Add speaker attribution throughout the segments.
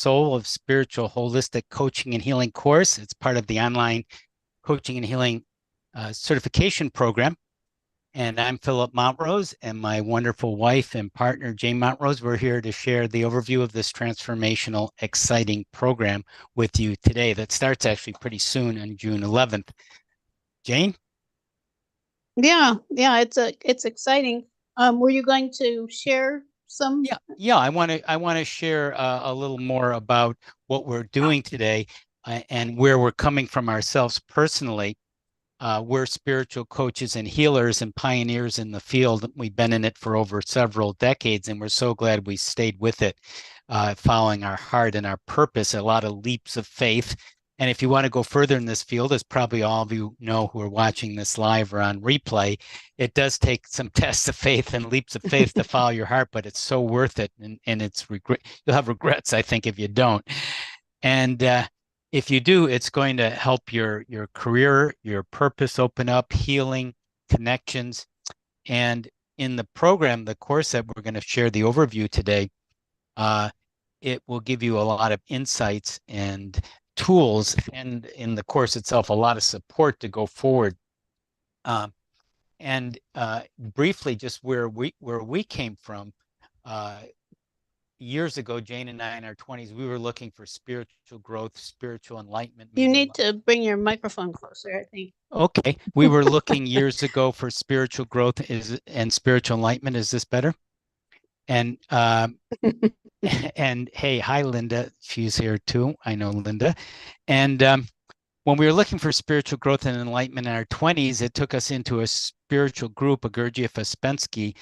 Speaker 1: Soul of Spiritual Holistic Coaching and Healing course. It's part of the online coaching and healing certification program. And I'm Phillip Mountrose, and my wonderful wife and partner, Jane Mountrose. We're here to share the overview of this transformational, exciting program with you today that starts actually pretty soon on June 11th. Jane?
Speaker 2: Yeah, it's exciting. Were you going to share some?
Speaker 1: Yeah. I want to share a little more about what we're doing today and where we're coming from ourselves personally. We're spiritual coaches and healers and pioneers in the field. We've been in it for over several decades, and we're so glad we stayed with it, following our heart and our purpose, a lot of leaps of faith. And if you want to go further in this field, as probably all of you know who are watching this live or on replay, it does take some tests of faith and leaps of faith to follow your heart, but it's so worth it. And it's you'll have regrets, I think, if you don't. And if you do, it's going to help your career, your purpose open up, healing, connections. And in the program, the course that we're going to share the overview today, it will give you a lot of insights and tools, and in the course itself, a lot of support to go forward. And briefly, just where we came from. Years ago, Jane and I in our 20s, we were looking for spiritual growth, spiritual enlightenment.
Speaker 2: You need to bring your microphone closer, I think.
Speaker 1: Okay. We were looking years ago for spiritual growth and spiritual enlightenment. Is this better? And and hey, hi, Linda. She's here too. I know Linda. And when we were looking for spiritual growth and enlightenment in our 20s, it took us into a spiritual group, a Gurdjieff Ouspensky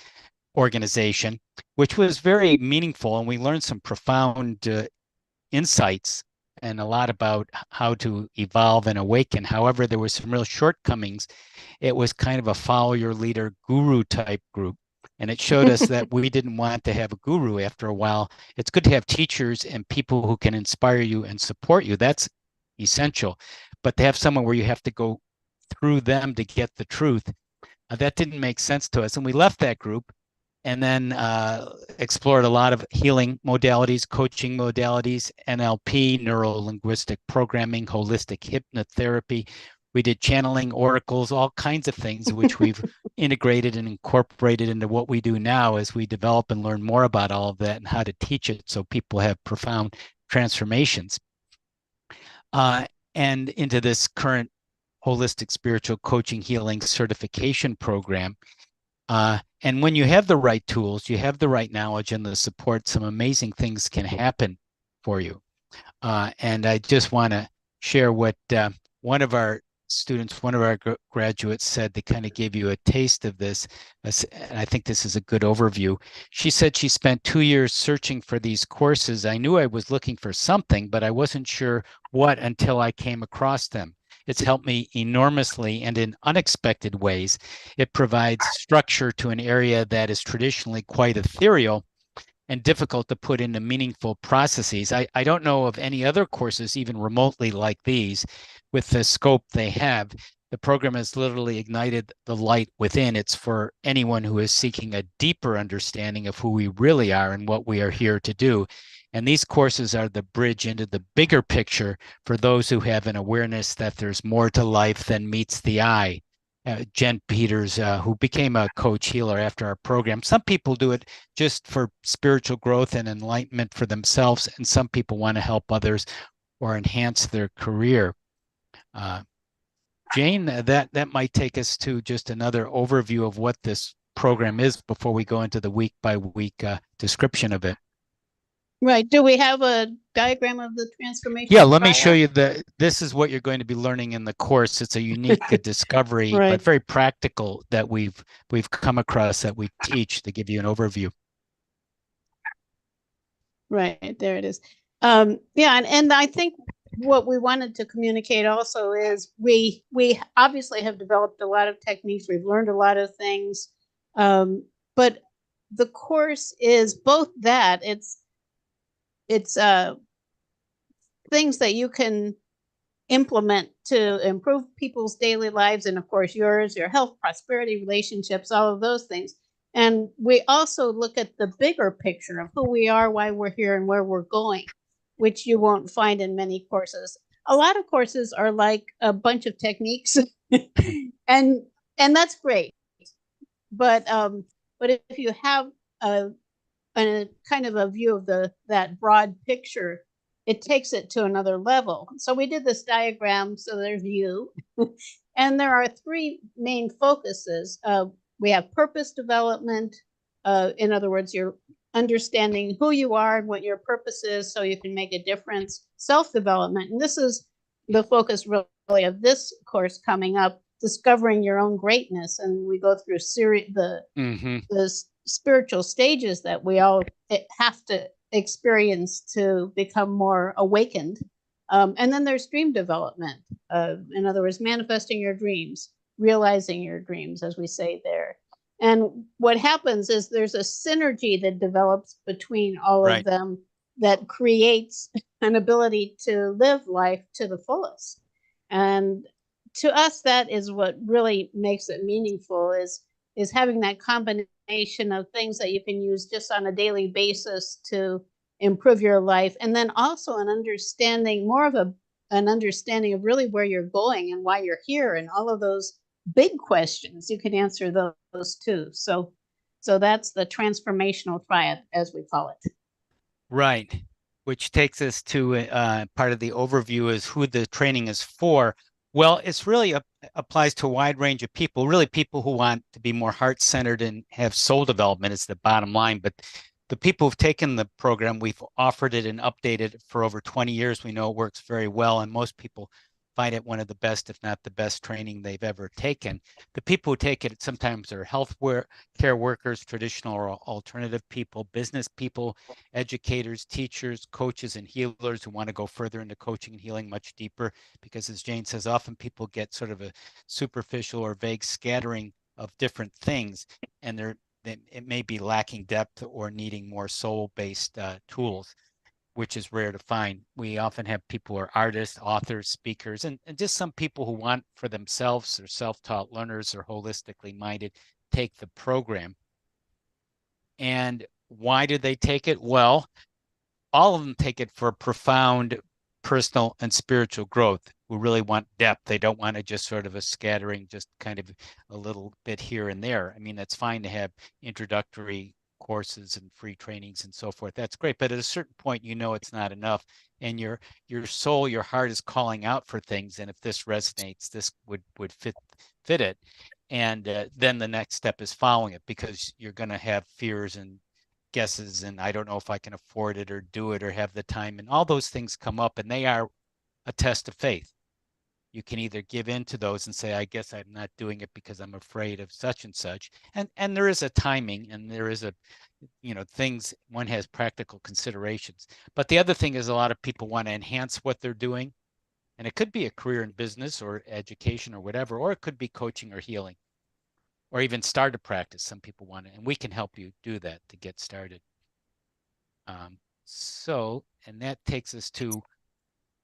Speaker 1: organization, which was very meaningful. And we learned some profound insights and a lot about how to evolve and awaken. However, there were some real shortcomings. It was kind of a follow your leader guru type group. And it showed us that we didn't want to have a guru after a while. It's good to have teachers and people who can inspire you and support you. That's essential. But to have someone where you have to go through them to get the truth, that didn't make sense to us. And we left that group and then explored a lot of healing modalities, coaching modalities, NLP, neuro-linguistic programming, holistic hypnotherapy. We did channeling, oracles, all kinds of things, which we've integrated and incorporated into what we do now as we develop and learn more about all of that and how to teach it so people have profound transformations. And into this current holistic spiritual coaching healing certification program. And when you have the right tools, you have the right knowledge and the support, some amazing things can happen for you. And I just want to share what one of our students, one of our graduates said that kind of gave you a taste of this. And I think this is a good overview. She said she spent 2 years searching for these courses. I knew I was looking for something, but I wasn't sure what until I came across them. It's helped me enormously and in unexpected ways. It provides structure to an area that is traditionally quite ethereal and difficult to put into meaningful processes. I don't know of any other courses even remotely like these with the scope they have. The program has literally ignited the light within. It's for anyone who is seeking a deeper understanding of who we really are and what we are here to do. And these courses are the bridge into the bigger picture for those who have an awareness that there's more to life than meets the eye. Jen Peters, who became a coach healer after our program. Some people do it just for spiritual growth and enlightenment for themselves, and some people want to help others or enhance their career. Jane, that might take us to just another overview of what this program is before we go into the week by week description of it.
Speaker 2: Right. Do we have a diagram of the transformation?
Speaker 1: Yeah, let me show you this is what you're going to be learning in the course. It's a unique discovery,
Speaker 2: Right.
Speaker 1: but very practical that we've come across that we teach to give you an overview.
Speaker 2: Right, there it is. Yeah, and I think what we wanted to communicate also is we obviously have developed a lot of techniques. We've learned a lot of things, but the course is both that it's things that you can implement to improve people's daily lives, and of course yours, your health, prosperity, relationships, all of those things. And we also look at the bigger picture of who we are, why we're here, and where we're going. which you won't find in many courses. A lot of courses are like a bunch of techniques, and that's great. But if you have a kind of a view of that broad picture, it takes it to another level. So we did this diagram. So there's you, and there are three main focuses. We have purpose development. In other words, you're understanding who you are and what your purpose is so you can make a difference. Self-development, and this is the focus really of this course coming up, discovering your own greatness. And we go through the spiritual stages that we all have to experience to become more awakened. And then there's dream development. In other words, manifesting your dreams, realizing your dreams, as we say there. And what happens is there's a synergy that develops between all of them that creates an ability to live life to the fullest. And to us, that is what really makes it meaningful, is having that combination of things that you can use just on a daily basis to improve your life, and then also an understanding, more of an understanding of really where you're going and why you're here, and all of those big questions. You can answer those too. So that's the transformational triad, as we call it.
Speaker 1: Right. Which takes us to part of the overview is who the training is for. Well, it's really applies to a wide range of people, really people who want to be more heart-centered and have soul development is the bottom line. But the people who've taken the program, we've offered it and updated it for over 20 years. We know it works very well, and most people find it one of the best, if not the best training they've ever taken. The people who take it sometimes are health care workers, traditional or alternative people, business people, educators, teachers, coaches, and healers who want to go further into coaching and healing much deeper. Because as Jane says, often people get sort of a superficial or vague scattering of different things, and it may be lacking depth or needing more soul-based tools, which is rare to find. We often have people who are artists, authors, speakers, and just some people who want for themselves or self-taught learners or holistically minded take the program. And why do they take it? Well, all of them take it for profound personal and spiritual growth, who really want depth. They don't want to just sort of a scattering, just kind of a little bit here and there. I mean, that's fine to have introductory courses and free trainings and so forth. That's great. But at a certain point, you know it's not enough. And your soul, your heart is calling out for things. And if this resonates, this would fit it. And then the next step is following it, because you're going to have fears and guesses, and I don't know if I can afford it or do it or have the time, and all those things come up, and they are a test of faith. You can either give in to those and say, I guess I'm not doing it because I'm afraid of such and such, and there is a timing, and there is a things, one has practical considerations. But the other thing is, a lot of people want to enhance what they're doing, and it could be a career in business or education or whatever, or it could be coaching or healing, or even start a practice. Some people want it, and we can help you do that to get started. And that takes us to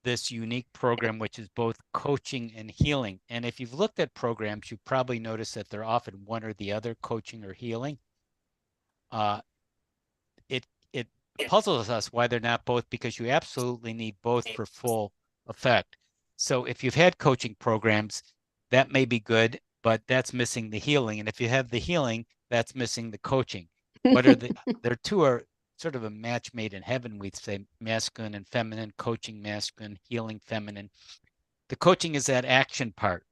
Speaker 1: this unique program, which is both coaching and healing. And if you've looked at programs, you probably notice that they're often one or the other, coaching or healing. It puzzles us why they're not both, because you absolutely need both for full effect. So if you've had coaching programs, that may be good, but that's missing the healing. And if you have the healing, that's missing the coaching. What are their two are sort of a match made in heaven, we'd say, masculine and feminine, coaching masculine, healing feminine. The coaching is that action part.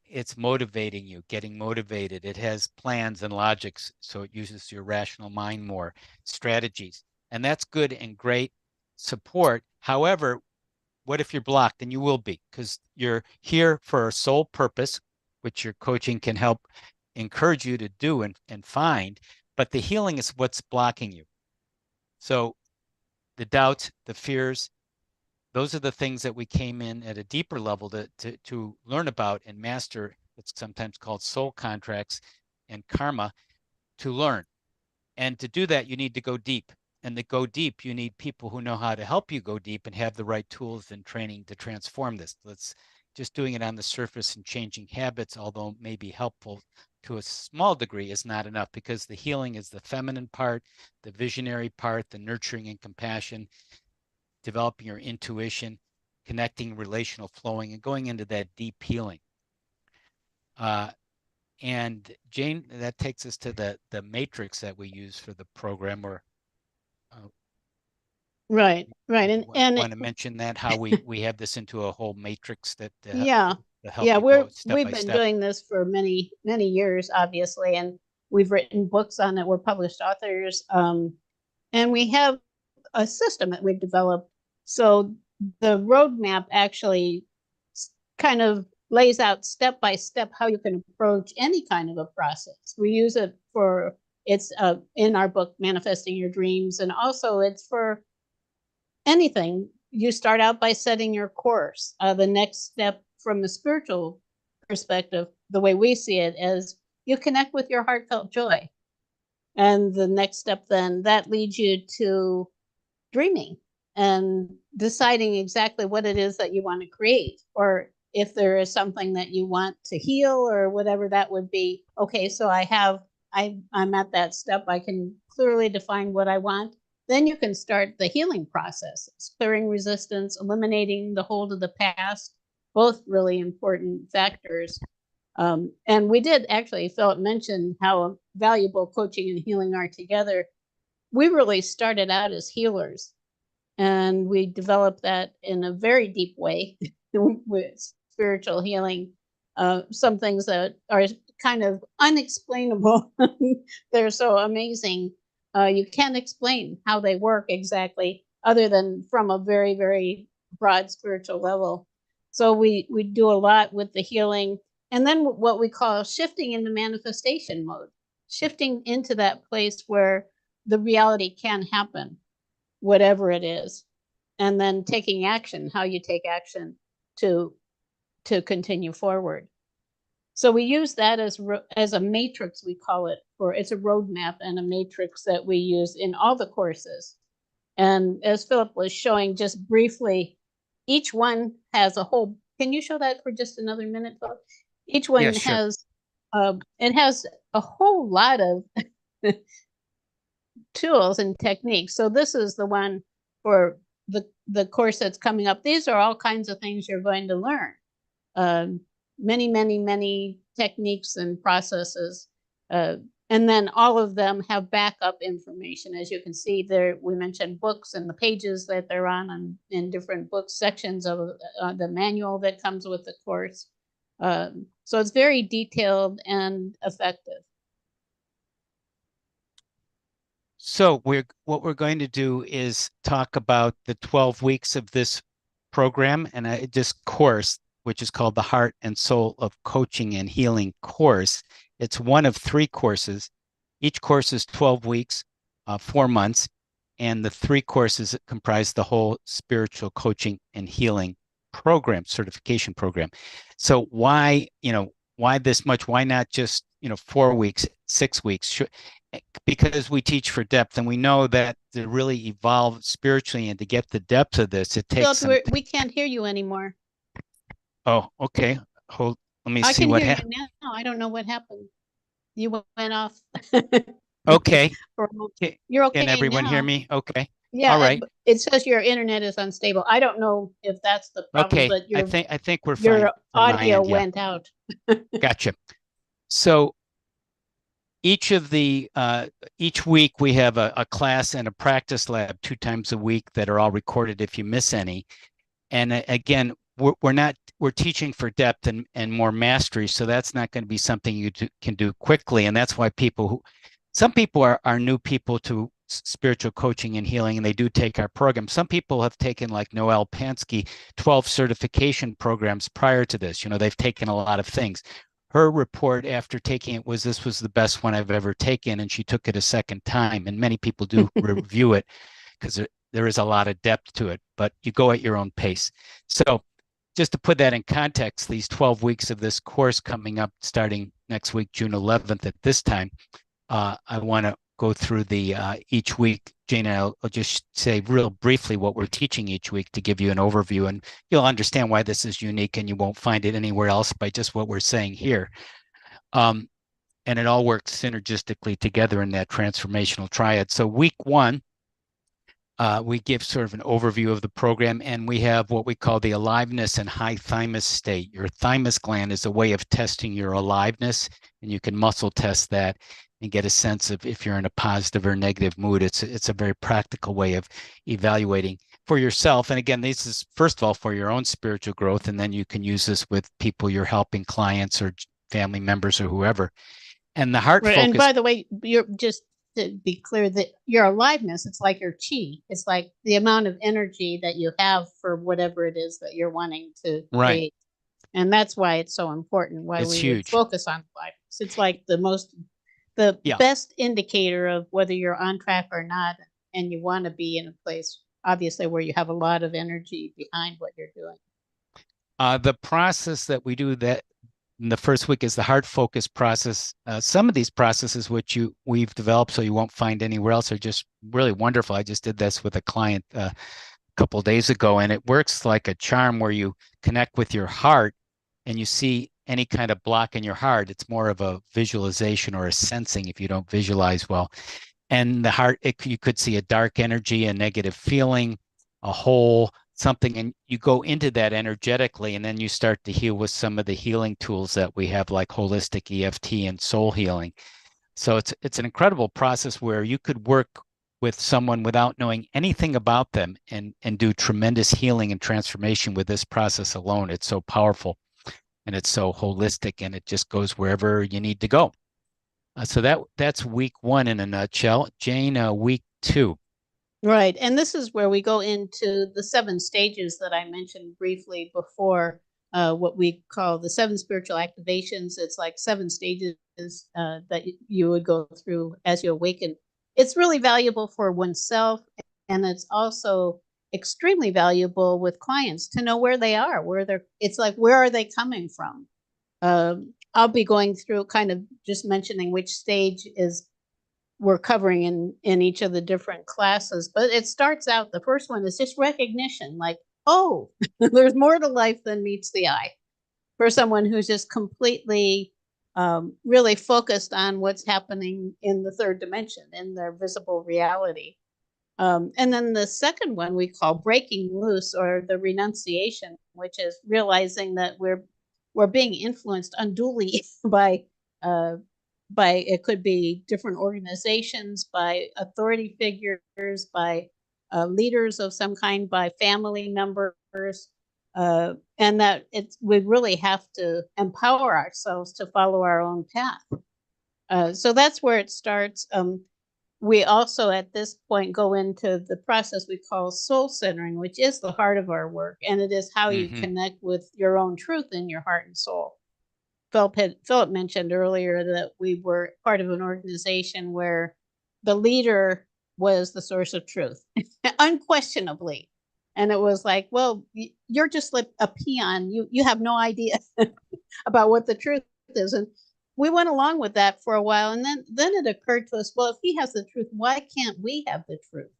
Speaker 1: It's motivating you, getting motivated. It has plans and logics, so it uses your rational mind more, strategies. And that's good and great support. However, what if you're blocked? And you will be, because you're here for a sole purpose, which your coaching can help encourage you to do and find. But the healing is what's blocking you. So the doubts, the fears, those are the things that we came in at a deeper level to learn about and master. It's sometimes called soul contracts and karma, to learn. And to do that, you need to go deep. And to go deep, you need people who know how to help you go deep and have the right tools and training to transform this. Just doing it on the surface and changing habits, although may be helpful to a small degree, is not enough, because the healing is the feminine part, the visionary part, the nurturing and compassion. developing your intuition, connecting, relational flowing, and going into that deep healing. And Jane, that takes us to the matrix that we use for the program. Or
Speaker 2: right, and
Speaker 1: want to mention that, how we have this into a whole matrix that
Speaker 2: yeah,
Speaker 1: to help
Speaker 2: yeah,
Speaker 1: you go step
Speaker 2: we've
Speaker 1: by
Speaker 2: been
Speaker 1: step.
Speaker 2: doing this for many years, obviously, and we've written books on it. We're published authors, and we have a system that we've developed. So the roadmap actually kind of lays out step by step how you can approach any kind of a process. We use it for it's in our book, Manifesting Your Dreams, and also it's for anything. You start out by setting your course. The next step from a spiritual perspective, the way we see it, is you connect with your heartfelt joy. And the next step then that leads you to dreaming and deciding exactly what it is that you want to create, or if there is something that you want to heal or whatever that would be. Okay, so I'm at that step. I can clearly define what I want. Then you can start the healing processes, clearing resistance, eliminating the hold of the past, both really important factors. And we did actually, Philip mentioned how valuable coaching and healing are together. We really started out as healers, and we developed that in a very deep way with spiritual healing. Some things that are kind of unexplainable. They're so amazing. You can't explain how they work exactly, other than from a very broad spiritual level. So we do a lot with the healing, and then what we call shifting into manifestation mode, shifting into that place where the reality can happen, whatever it is, and then taking action, how you take action to continue forward. So we use that as a matrix, we call it, or it's a roadmap and a matrix that we use in all the courses. And as Philip was showing just briefly, each one has a whole. Can you show that for just another minute, Philip? Each one
Speaker 1: Sure.
Speaker 2: has it has a whole lot of tools and techniques. So this is the one for the course that's coming up. These are all kinds of things you're going to learn. Many techniques and processes. And then all of them have backup information. As you can see there, we mentioned books and the pages that they're on in different book sections of the manual that comes with the course. So it's very detailed and effective.
Speaker 1: So what we're going to do is talk about the 12 weeks of this program and this course, which is called the Heart and Soul of Coaching and Healing course. It's one of 3 courses. Each course is 12 weeks, 4 months, and the 3 courses comprise the whole spiritual coaching and healing program, certification program. So why this much? Why not just 4 weeks, 6 weeks? Because we teach for depth, and we know that to really evolve spiritually and to get the depth of this, it takes some.
Speaker 2: We can't hear you anymore.
Speaker 1: Oh, okay. Hold. Let me
Speaker 2: I
Speaker 1: see
Speaker 2: can
Speaker 1: what
Speaker 2: hear
Speaker 1: happened.
Speaker 2: you now. I don't know what happened. You went off.
Speaker 1: Okay.
Speaker 2: You're
Speaker 1: Can
Speaker 2: okay
Speaker 1: everyone hear
Speaker 2: now.
Speaker 1: me? Okay.
Speaker 2: Yeah,
Speaker 1: All right.
Speaker 2: it says your internet is unstable. I don't know if that's the problem,
Speaker 1: Okay.
Speaker 2: but
Speaker 1: I think we're fine
Speaker 2: your
Speaker 1: from my
Speaker 2: audio
Speaker 1: end. Yeah.
Speaker 2: went out.
Speaker 1: Gotcha. So each week we have a class and a practice lab 2 times a week that are all recorded if you miss any. And again, we're teaching for depth and more mastery, so that's not going to be something you can do quickly. And that's why some people are new people to spiritual coaching and healing, and they do take our program. Some people have taken, like Noelle Pansky, 12 certification programs prior to this. They've taken a lot of things. Her report after taking it was, this was the best one I've ever taken, and she took it a second time. And many people do review it because there is a lot of depth to it, but you go at your own pace. So just to put that in context, these 12 weeks of this course coming up starting next week, June 11th at this time, I want to go through each week. Jane and I'll just say real briefly what we're teaching each week to give you an overview, and you'll understand why this is unique and you won't find it anywhere else by just what we're saying here. And it all works synergistically together in that transformational triad. So week 1, We give sort of an overview of the program, and we have what we call the aliveness and high thymus state. Your thymus gland is a way of testing your aliveness, and you can muscle test that and get a sense of if you're in a positive or negative mood. It's a very practical way of evaluating for yourself. And again, this is first of all for your own spiritual growth, and then you can use this with people you're helping, clients or family members or whoever. And the heart
Speaker 2: Right. And
Speaker 1: focus.
Speaker 2: by the way, you're just to be clear that your aliveness, it's like your chi. It's like the amount of energy that you have for whatever it is that you're wanting to
Speaker 1: Right.
Speaker 2: create. And that's why it's so important, why
Speaker 1: It's
Speaker 2: we would
Speaker 1: huge.
Speaker 2: focus on aliveness. It's like the
Speaker 1: Yeah.
Speaker 2: best indicator of whether you're on track or not. And you want to be in a place, obviously, where you have a lot of energy behind what you're doing.
Speaker 1: The process that we do that in the first week is the heart focus process. Some of these processes which we've developed so you won't find anywhere else are just really wonderful. I just did this with a client a couple of days ago, and it works like a charm where you connect with your heart and you see any kind of block in your heart. It's more of a visualization or a sensing if you don't visualize well. And the heart, you could see a dark energy, a negative feeling, a hole, something, and you go into that energetically, and then you start to heal with some of the healing tools that we have, like holistic EFT and soul healing. So it's an incredible process where you could work with someone without knowing anything about them and do tremendous healing and transformation with this process alone. It's so powerful and it's so holistic, and it just goes wherever you need to go. So that's week one in a nutshell. Jane, week two.
Speaker 2: Right. And this is where we go into the 7 stages that I mentioned briefly before, what we call the 7 spiritual activations. It's like 7 stages that you would go through as you awaken. It's really valuable for oneself, and it's also extremely valuable with clients to know where they are, it's like, where are they coming from? I'll be going through kind of just mentioning which stage is we're covering in each of the different classes. But it starts out, the first one is just recognition, like, oh, there's more to life than meets the eye, for someone who's just completely really focused on what's happening in the third dimension, in their visible reality. And then the second one we call breaking loose, or the renunciation, which is realizing that we're being influenced unduly uh, by it could be different organizations, by authority figures, by leaders of some kind, by family members, and that we really have to empower ourselves to follow our own path. So that's where it starts. We also, at this point, go into the process we call soul centering, which is the heart of our work, and it is how you connect with your own truth in your heart and soul. Philip mentioned earlier that we were part of an organization where the leader was the source of truth, unquestionably. And it was like, well, you're just like a peon. You have no idea about what the truth is. And we went along with that for a while. And then it occurred to us, well, if he has the truth, why can't we have the truth?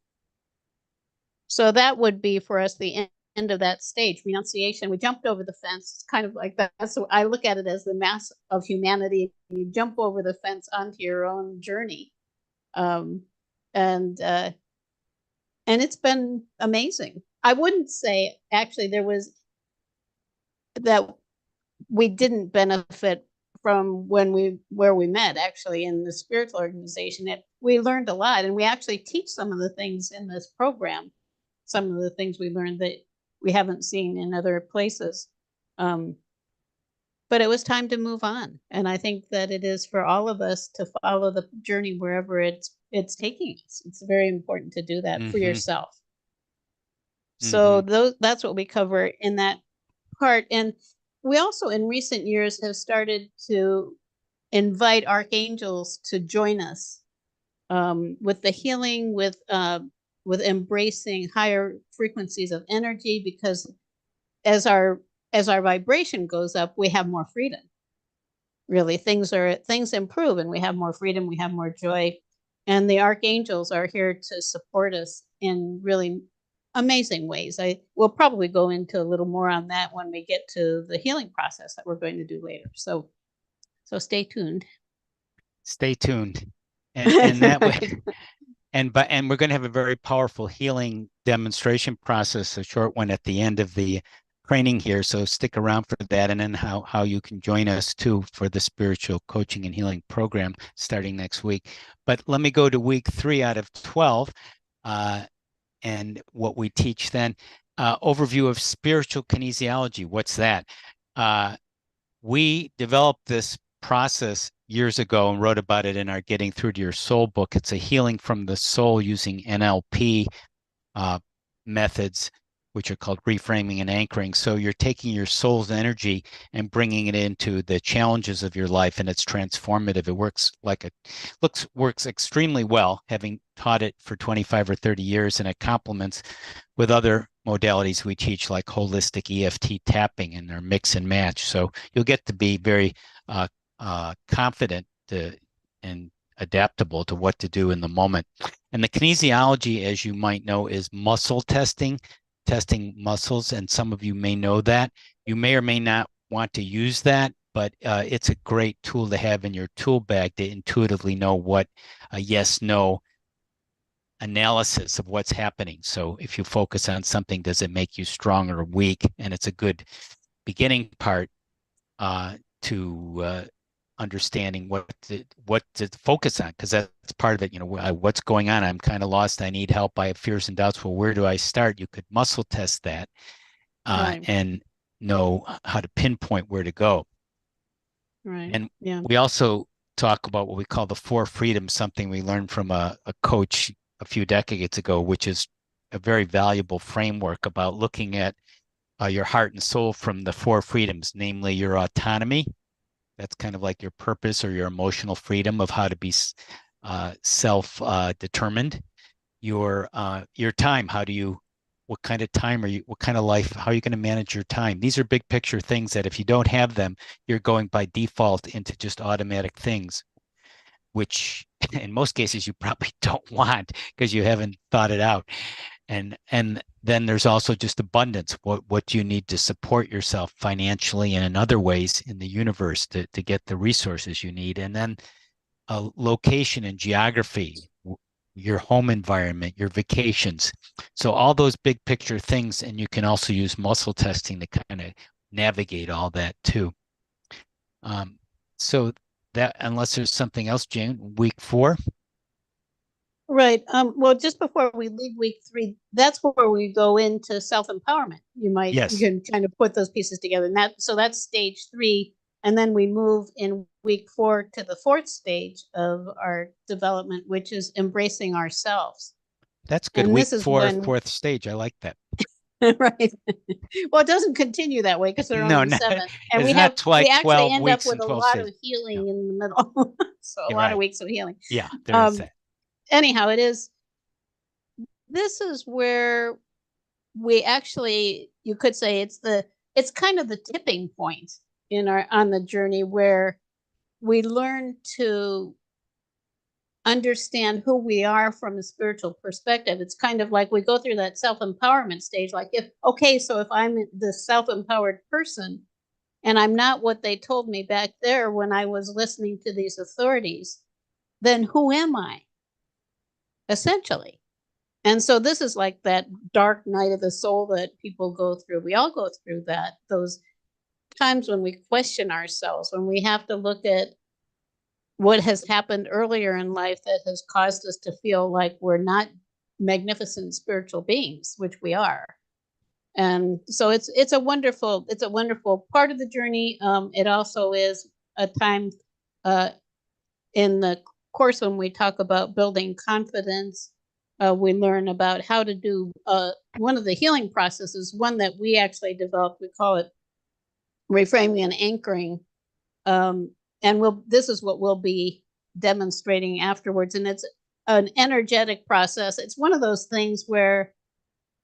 Speaker 2: So that would be for us the end of that stage, renunciation. We jumped over the fence. It's kind of like that. So I look at it as the mass of humanity. You jump over the fence onto your own journey, and it's been amazing. I wouldn't say actually there was that we didn't benefit from where we met, actually, in the spiritual organization. We learned a lot, and we actually teach some of the things in this program, some of the things we learned that we haven't seen in other places. But it was time to move on. And I think that it is for all of us to follow the journey wherever it's taking us. It's very important to do that for yourself. So that's what we cover in that part. And we also, in recent years, have started to invite archangels to join us with the healing, with embracing higher frequencies of energy, because as our vibration goes up, we have more freedom. Really, things improve, and we have more freedom, we have more joy, and the archangels are here to support us in really amazing ways. I will probably go into a little more on that when we get to the healing process that we're going to do later. So stay tuned.
Speaker 1: Stay tuned. And that way, And we're going to have a very powerful healing demonstration process, a short one at the end of the training here. So stick around for that, and then how you can join us too for the spiritual coaching and healing program starting next week. But let me go to week 3 out of 12, and what we teach then. Overview of spiritual kinesiology. What's that? We developed this process years ago and wrote about it in our Getting Through to Your Soul book. It's a healing from the soul using NLP methods, which are called reframing and anchoring. So you're taking your soul's energy and bringing it into the challenges of your life, and it's transformative. It works extremely well, having taught it for 25 or 30 years, and it complements with other modalities we teach, like holistic EFT tapping, and their mix and match. So you'll get to be very confident and adaptable to what to do in the moment. And the kinesiology, as you might know, is muscle testing muscles. And some of you may know that. You may or may not want to use that, but it's a great tool to have in your tool bag to intuitively know what a yes, no analysis of what's happening. So if you focus on something, does it make you strong or weak? And it's a good beginning part to understanding what to focus on, because that's part of it. What's going on? I'm kind of lost. I need help. I have fears and doubts. Well, where do I start? You could muscle test that
Speaker 2: Right.
Speaker 1: and know how to pinpoint where to go.
Speaker 2: Right.
Speaker 1: And
Speaker 2: Yeah.
Speaker 1: we also talk about what we call the 4 freedoms, something we learned from a coach a few decades ago, which is a very valuable framework about looking at your heart and soul from the 4 freedoms, namely your autonomy. That's kind of like your purpose or your emotional freedom of how to be self-determined. Your time, what kind of time are you, what kind of life, how are you going to manage your time? These are big picture things that if you don't have them, you're going by default into just automatic things, which in most cases you probably don't want because you haven't thought it out. And then there's also just abundance. What do you need to support yourself financially and in other ways in the universe to get the resources you need? And then location and geography, your home environment, your vacations. So all those big picture things, and you can also use muscle testing to kind of navigate all that too. So that, unless there's something else, Jane, week 4.
Speaker 2: Right. Well, just before we leave week 3, that's where we go into self-empowerment. You
Speaker 1: Yes,
Speaker 2: can kind of put those pieces together. And so that's stage 3. And then we move in week 4 to the 4th stage of our development, which is embracing ourselves.
Speaker 1: that's good.
Speaker 2: And
Speaker 1: Week
Speaker 2: this is
Speaker 1: 4,
Speaker 2: when,
Speaker 1: 4th stage. I like that.
Speaker 2: right. Well, it doesn't continue that way because there are
Speaker 1: No,
Speaker 2: only
Speaker 1: not,
Speaker 2: 7. And
Speaker 1: it's not
Speaker 2: we
Speaker 1: like
Speaker 2: actually
Speaker 1: 12
Speaker 2: end up
Speaker 1: weeks
Speaker 2: with
Speaker 1: and
Speaker 2: a
Speaker 1: 12
Speaker 2: lot of
Speaker 1: stages. No,
Speaker 2: healing in the middle. So a
Speaker 1: you're
Speaker 2: lot of
Speaker 1: right.
Speaker 2: weeks of healing.
Speaker 1: Yeah, there is that.
Speaker 2: Anyhow, this is where we actually, you could say it's kind of the tipping point on the journey where we learn to understand who we are from a spiritual perspective. It's kind of like we go through that self-empowerment stage, like if I'm the self-empowered person and I'm not what they told me back there when I was listening to these authorities, then who am I, essentially? And so this is like that dark night of the soul that people go through. We all go through that, those times when we question ourselves, when we have to look at what has happened earlier in life that has caused us to feel like we're not magnificent spiritual beings, which we are. And so it's a wonderful part of the journey. It also is a time in the course when we talk about building confidence. We learn about how to do one of the healing processes, one that we actually developed. We call it reframing and anchoring. And this is what we'll be demonstrating afterwards. And it's an energetic process. It's one of those things where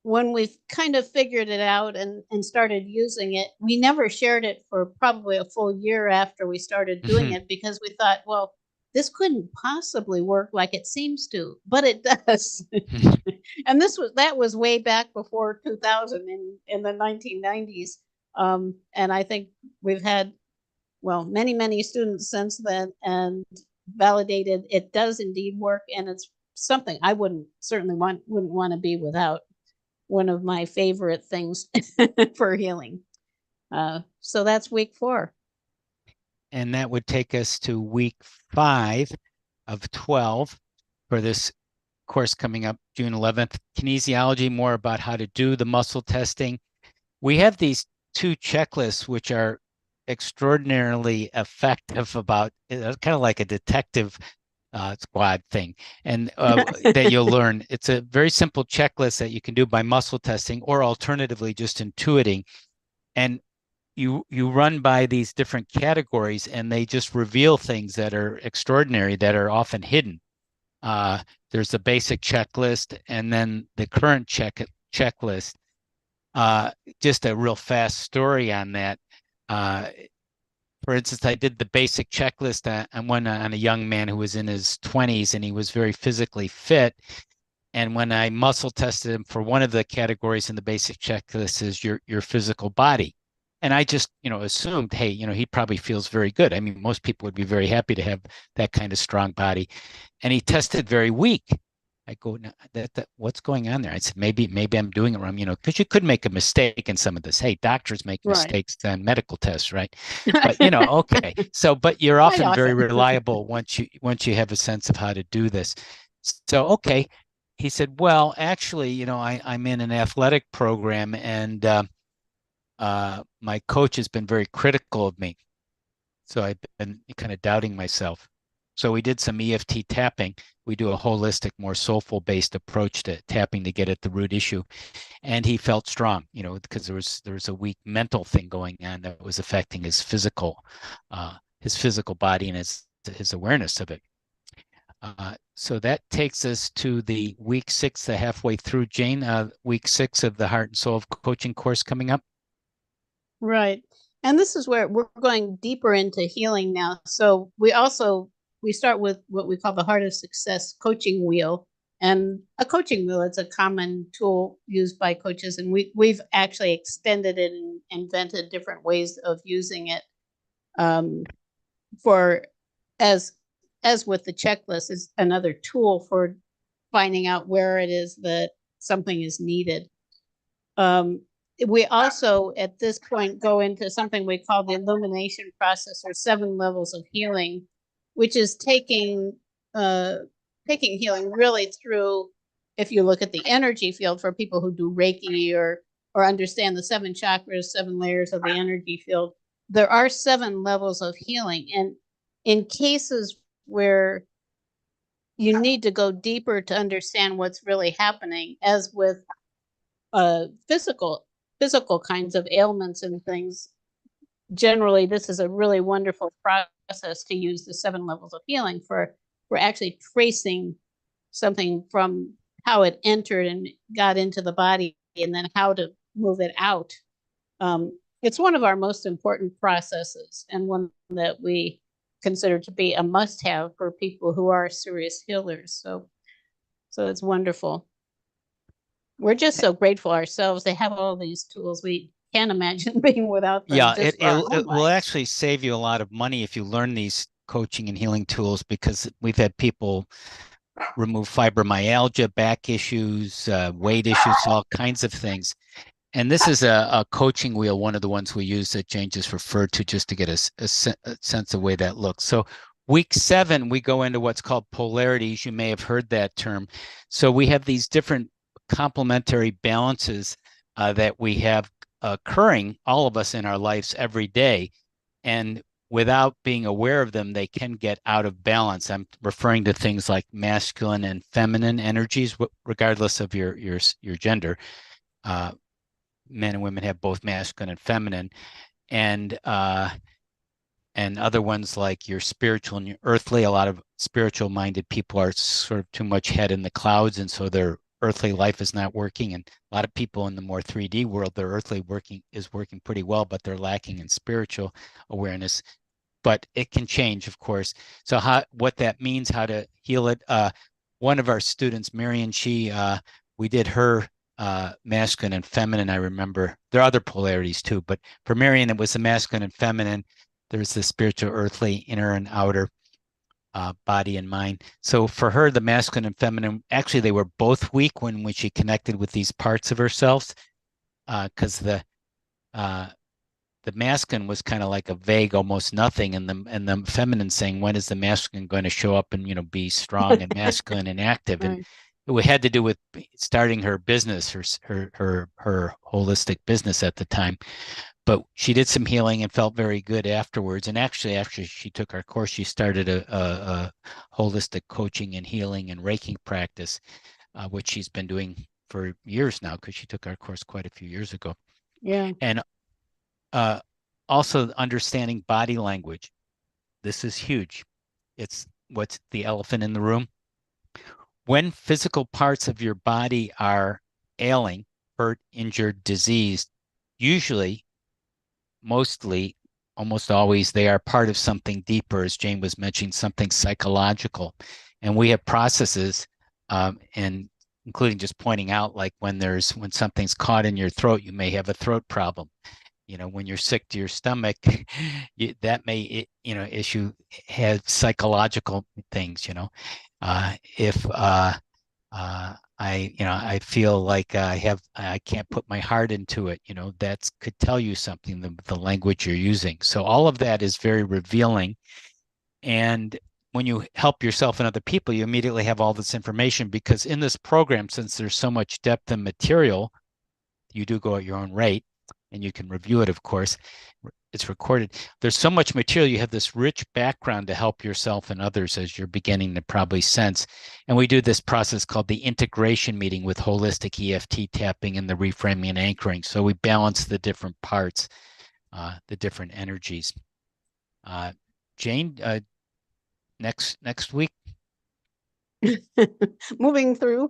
Speaker 2: when we've kind of figured it out and started using it, we never shared it for probably a full year after we started doing it, because we thought, well, this couldn't possibly work like it seems to, but it does. And that was way back before 2000 in the 1990s. And I think we've had, well, many students since then, and validated it does indeed work, and it's something I wouldn't want to be without. One of my favorite things for healing. So that's week 4.
Speaker 1: And that would take us to week 5 of 12 for this course coming up June 11th. Kinesiology, more about how to do the muscle testing. We have these 2 checklists, which are extraordinarily effective about kind of like a detective squad thing, and that you'll learn. It's a very simple checklist that you can do by muscle testing or alternatively just intuiting. And you run by these different categories and they just reveal things that are extraordinary that are often hidden. There's a basic checklist and then the current checklist. Just a real fast story on that. For instance, I did the basic checklist on one on a young man who was in his 20s and he was very physically fit. And when I muscle tested him for one of the categories in the basic checklist is your physical body. And I just, assumed, hey, he probably feels very good. I mean, most people would be very happy to have that kind of strong body. And he tested very weak. I go, no, what's going on there? I said, maybe I'm doing it wrong, because you could make a mistake in some of this. Hey, doctors make mistakes on medical tests, right? But okay. So, but you're often very reliable once you have a sense of how to do this. So, okay. He said, well, actually, I'm in an athletic program and my coach has been very critical of me. So I've been kind of doubting myself. So we did some EFT tapping. We do a holistic, more soulful based approach to tapping to get at the root issue. And he felt strong, because there was a weak mental thing going on that was affecting his physical body and his awareness of it. So that takes us to the week 6, the halfway through, Jane, week 6 of the Heart and Soul of Coaching course coming up.
Speaker 2: Right. And this is where we're going deeper into healing now. So we start with what we call the Heart of Success coaching wheel. And a coaching wheel, it's a common tool used by coaches. And we've actually extended it and invented different ways of using it for as with the checklist is another tool for finding out where it is that something is needed. We also, at this point, go into something we call the illumination process or 7 levels of healing, which is taking healing really through, if you look at the energy field for people who do Reiki or understand the 7 chakras, 7 layers of the energy field, there are 7 levels of healing. And in cases where you need to go deeper to understand what's really happening, as with physical kinds of ailments and things, generally this is a really wonderful process to use the 7 levels of healing for actually tracing something from how it entered and got into the body and then how to move it out. It's one of our most important processes and one that we consider to be a must-have for people who are serious healers. So it's wonderful. We're just so grateful ourselves. They have all these tools. We can't imagine being without them.
Speaker 1: Yeah, it will actually save you a lot of money if you learn these coaching and healing tools, because we've had people remove fibromyalgia, back issues, weight issues, all kinds of things. And this is a coaching wheel, one of the ones we use that Jane just referred to, just to get a sense of the way that looks. So week 7, we go into what's called polarities. You may have heard that term. So we have these different complementary balances that we have occurring, all of us in our lives every day. And without being aware of them, they can get out of balance. I'm referring to things like masculine and feminine energies, regardless of your gender. Men and women have both masculine and feminine, and other ones like your spiritual and your earthly. A lot of spiritual minded people are sort of too much head in the clouds, and so their earthly life is not working. And a lot of people in the more 3D world, their earthly is working pretty well, but they're lacking in spiritual awareness. But it can change, of course. So what that means, how to heal it. One of our students, Marion, we did her masculine and feminine. I remember there are other polarities too, but for Marion, it was the masculine and feminine. There's the spiritual, earthly, inner and outer. body and mind. So for her, the masculine and feminine, actually, they were both weak when she connected with these parts of herself, because uh, the masculine was kind of like a vague, almost nothing, and the feminine saying, when is the masculine going to show up and be strong and masculine and active? And
Speaker 2: Right.
Speaker 1: it had to do with starting her business, her holistic business at the time. But she did some healing and felt very good afterwards. And actually, after she took our course, she started a holistic coaching and healing and Reiki practice, which she's been doing for years now because she took our course quite a few years ago.
Speaker 2: Yeah.
Speaker 1: And uh, also understanding body language. This is huge. It's what's the elephant in the room. When physical parts of your body are ailing, hurt, injured, diseased, usually, mostly, almost always, they are part of something deeper, as Jane was mentioning, something psychological. And we have processes, and including just pointing out, like when something's caught in your throat, you may have a throat problem. When you're sick to your stomach, that may, issue has psychological things. If I feel like I can't put my heart into it, that could tell you something, the language you're using. So all of that is very revealing. And when you help yourself and other people, you immediately have all this information, because in this program, since there's so much depth and material, you do go at your own rate, and you can review it, of course. It's recorded. There's so much material. You have this rich background to help yourself and others, as you're beginning to probably sense. And we do this process called the integration meeting with holistic EFT tapping and the reframing and anchoring. So we balance the different parts, the different energies. Jane, next week.
Speaker 2: Moving through.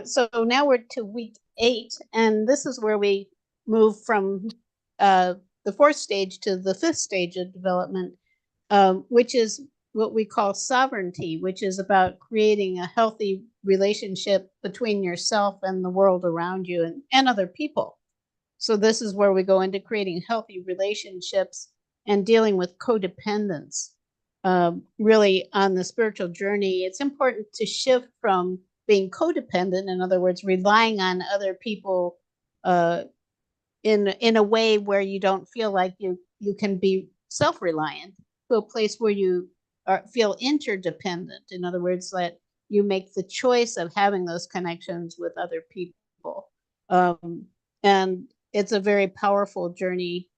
Speaker 2: So now we're to week 8, and this is where we move from the 4th stage to the 5th stage of development, which is what we call sovereignty, which is about creating a healthy relationship between yourself and the world around you and other people. So this is where we go into creating healthy relationships and dealing with codependence. Really, on the spiritual journey, it's important to shift from being codependent, in other words, relying on other people in a way where you don't feel like you can be self-reliant, to a place where you feel interdependent. In other words, that you make the choice of having those connections with other people. And it's a very powerful journey,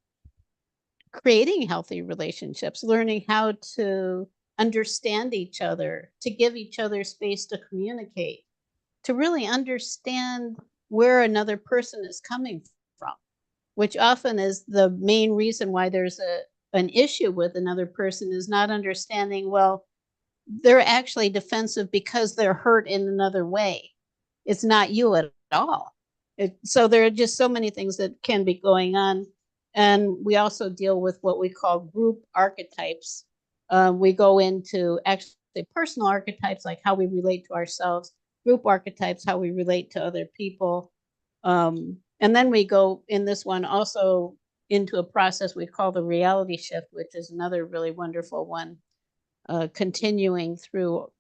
Speaker 2: creating healthy relationships, learning how to understand each other, to give each other space to communicate, to really understand where another person is coming from, which often is the main reason why there's an issue with another person, is not understanding, well, they're actually defensive because they're hurt in another way. It's not you at all. So there are just so many things that can be going on. And we also deal with what we call group archetypes. We go into actually personal archetypes, like how we relate to ourselves, group archetypes, how we relate to other people. And then we go in this one also into a process we call the reality shift, which is another really wonderful one, continuing through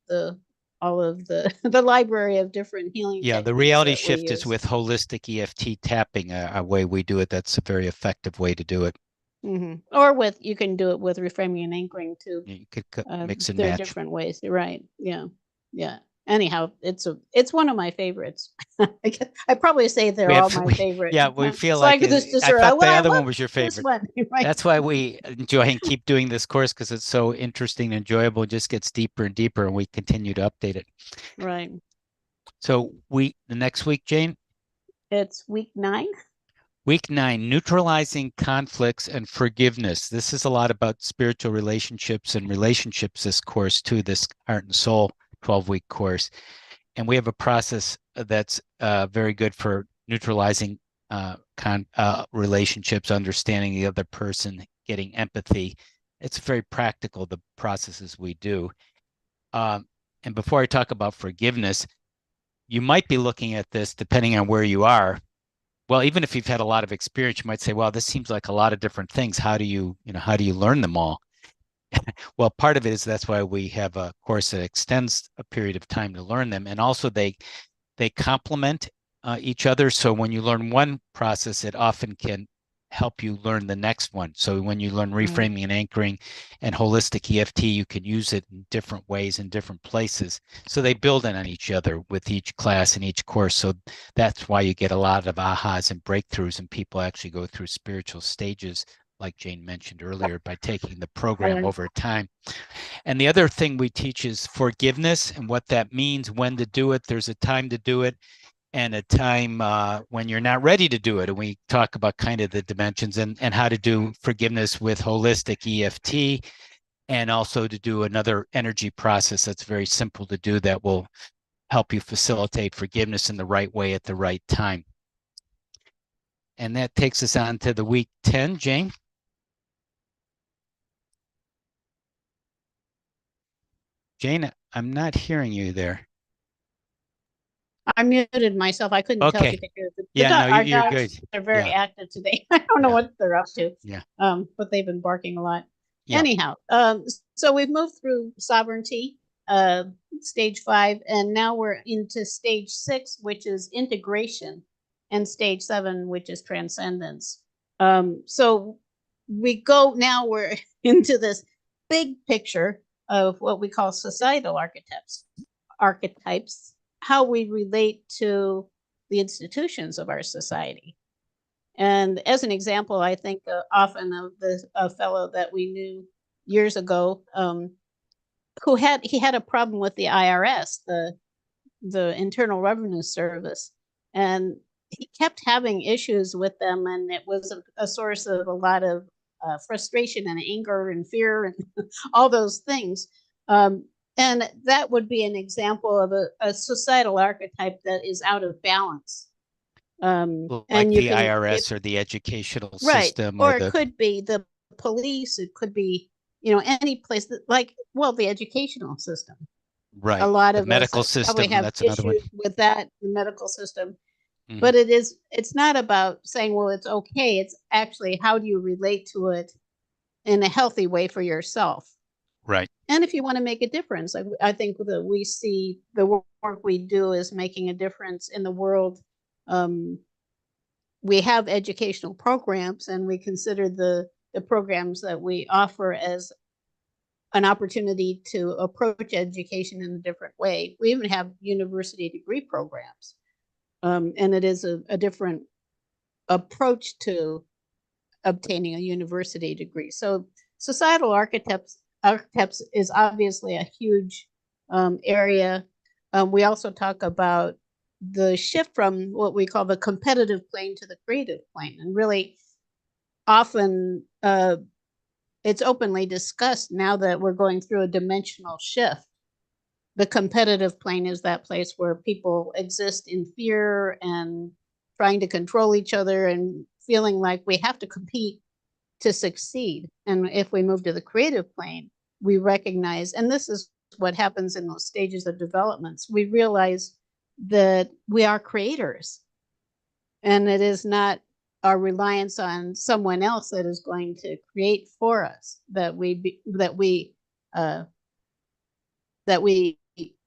Speaker 2: all of the library of different healing
Speaker 1: Yeah, the
Speaker 2: techniques
Speaker 1: reality
Speaker 2: that we
Speaker 1: shift is
Speaker 2: use.
Speaker 1: with holistic EFT tapping, a way we do it. That's a very effective way to do it.
Speaker 2: Or you can do it with reframing and anchoring too.
Speaker 1: You could mix and
Speaker 2: There are
Speaker 1: match.
Speaker 2: different ways. You're right. Yeah. Yeah. Anyhow, it's one of my favorites. I probably say they're
Speaker 1: We
Speaker 2: all
Speaker 1: have,
Speaker 2: my favorite.
Speaker 1: yeah, we feel
Speaker 2: It's
Speaker 1: like
Speaker 2: like this
Speaker 1: I
Speaker 2: dessert.
Speaker 1: thought
Speaker 2: Well,
Speaker 1: the
Speaker 2: I
Speaker 1: other
Speaker 2: love
Speaker 1: one was your
Speaker 2: this
Speaker 1: favorite.
Speaker 2: one. Right.
Speaker 1: That's why we enjoy and keep doing this course, because it's so interesting and enjoyable. It just gets deeper and deeper, and we continue to update it.
Speaker 2: Right.
Speaker 1: So the next week, Jane,
Speaker 2: It's week 9.
Speaker 1: week 9, neutralizing conflicts and forgiveness. This is a lot about spiritual relationships and relationships, this course too, this Heart and Soul 12-week course. And we have a process that's very good for neutralizing relationships, understanding the other person, getting empathy. It's very practical, the processes we do. And before I talk about forgiveness, you might be looking at this, depending on where you are. Well, even if you've had a lot of experience, you might say, well, this seems like a lot of different things. How do you learn them all? Well, part of it is that's why we have a course that extends a period of time to learn them, and also they complement each other. So when you learn one process, it often can help you learn the next one. So when you learn reframing and anchoring and holistic EFT, you can use it in different ways in different places. So they build on each other with each class and each course. So that's why you get a lot of ahas and breakthroughs, and people actually go through spiritual stages, like Jane mentioned earlier, by taking the program over time. And the other thing we teach is forgiveness and what that means, when to do it. There's a time to do it and a time when you're not ready to do it. And we talk about kind of the dimensions and how to do forgiveness with holistic EFT, and also to do another energy process that's very simple to do that will help you facilitate forgiveness in the right way at the right time. And that takes us on to the week 10, Jane. Jane, I'm not hearing you there.
Speaker 2: I muted myself. I couldn't tell if you
Speaker 1: Okay.
Speaker 2: could hear it.
Speaker 1: Yeah, no,
Speaker 2: Our
Speaker 1: you're good.
Speaker 2: dogs are very
Speaker 1: Yeah.
Speaker 2: active today. I don't know
Speaker 1: Yeah.
Speaker 2: what they're up to.
Speaker 1: Yeah.
Speaker 2: But they've been barking a lot.
Speaker 1: Yeah.
Speaker 2: Anyhow, so we've moved through sovereignty, stage 5, and now we're into stage 6, which is integration, and stage 7, which is transcendence. So we're into this big picture of what we call societal archetypes, how we relate to the institutions of our society. And as an example, I think often of a fellow that we knew years ago, who had a problem with the IRS, the Internal Revenue Service, and he kept having issues with them, and it was a source of a lot of frustration and anger and fear and all those things. And that would be an example of a societal archetype that is out of balance.
Speaker 1: Like
Speaker 2: and
Speaker 1: the IRS or the educational system,
Speaker 2: or it could be the police. It could be, any place that, like, the educational system.
Speaker 1: Right.
Speaker 2: A lot
Speaker 1: the
Speaker 2: of
Speaker 1: medical
Speaker 2: us
Speaker 1: system,
Speaker 2: probably have
Speaker 1: that's another one.
Speaker 2: issues with that, the medical system. But it's not about saying, well, it's okay. It's actually, how do you relate to it in a healthy way for yourself?
Speaker 1: Right.
Speaker 2: And if you want to make a difference, I think that we see the work we do is making a difference in the world. We have educational programs, and we consider the programs that we offer as an opportunity to approach education in a different way. We even have university degree programs, and it is a different approach to obtaining a university degree. So societal archetypes is obviously a huge area. We also talk about the shift from what we call the competitive plane to the creative plane, and really often it's openly discussed now that we're going through a dimensional shift. The competitive plane is that place where people exist in fear and trying to control each other and feeling like we have to compete to succeed. And if we move to the creative plane, we recognize, and this is what happens in those stages of developments, we realize that we are creators, and it is not our reliance on someone else that is going to create for us, that we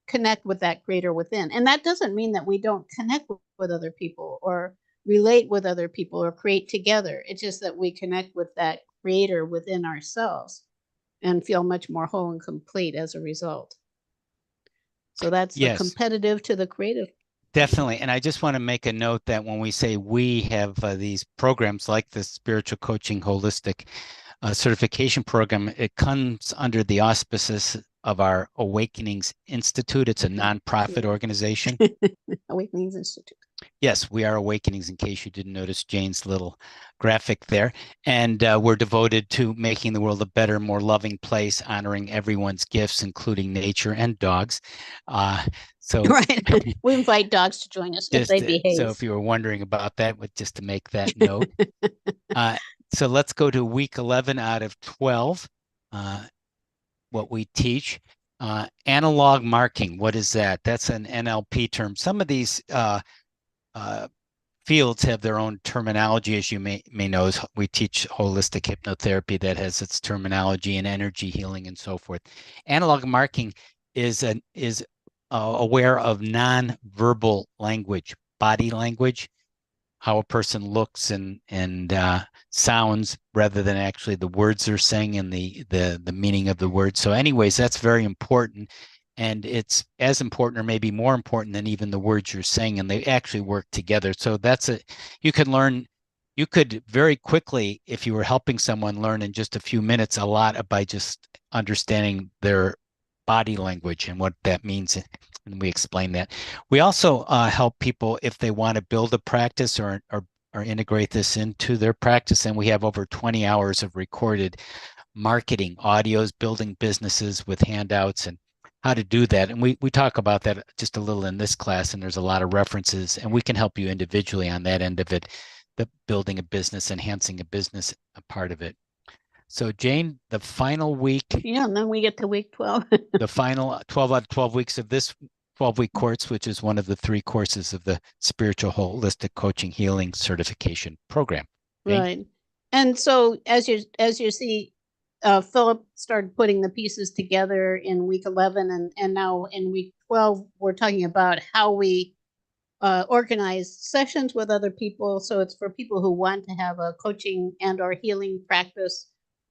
Speaker 2: connect with that creator within. And that doesn't mean that we don't connect with other people or relate with other people or create together. It's just that we connect with that creator within ourselves and feel much more whole and complete as a result. So that's the competitive to the creative.
Speaker 1: Definitely. And I just want to make a note that when we say we have these programs like the Spiritual Coaching Holistic Certification Program, it comes under the auspices of our Awakenings Institute. It's a nonprofit organization.
Speaker 2: Awakenings Institute.
Speaker 1: Yes, we are Awakenings, in case you didn't notice Jane's little graphic there. And we're devoted to making the world a better, more loving place, honoring everyone's gifts, including nature and dogs. So
Speaker 2: right. We invite dogs to join us if they behave.
Speaker 1: So if you were wondering about that, just to make that note. So let's go to week 11 out of 12, what we teach. Analog marking, what is that? That's an NLP term. Some of these fields have their own terminology, as you may know. We teach holistic hypnotherapy that has its terminology, and energy healing and so forth. Analog marking is aware of non-verbal language, body language, how a person looks and sounds, rather than actually the words they're saying and the meaning of the words. So anyways, that's very important. And it's as important or maybe more important than even the words you're saying, and they actually work together. So you could very quickly, if you were helping someone, learn in just a few minutes a lot by just understanding their body language and what that means. And we explain that. We also help people if they want to build a practice or integrate this into their practice. And we have over 20 hours of recorded marketing audios, building businesses with handouts, and how to do that. And we talk about that just a little in this class, and there's a lot of references, and we can help you individually on that end of it, the building a business, enhancing a business, a part of it. So Jane, the final week.
Speaker 2: Yeah, and then we get to week 12.
Speaker 1: The final 12 out of 12 weeks of this 12-week course, which is one of the 3 courses of the Spiritual Holistic Coaching Healing Certification Program.
Speaker 2: Jane? Right. And so as you see, Philip started putting the pieces together in week 11, and now in week 12, we're talking about how we organize sessions with other people. So it's for people who want to have a coaching and or healing practice,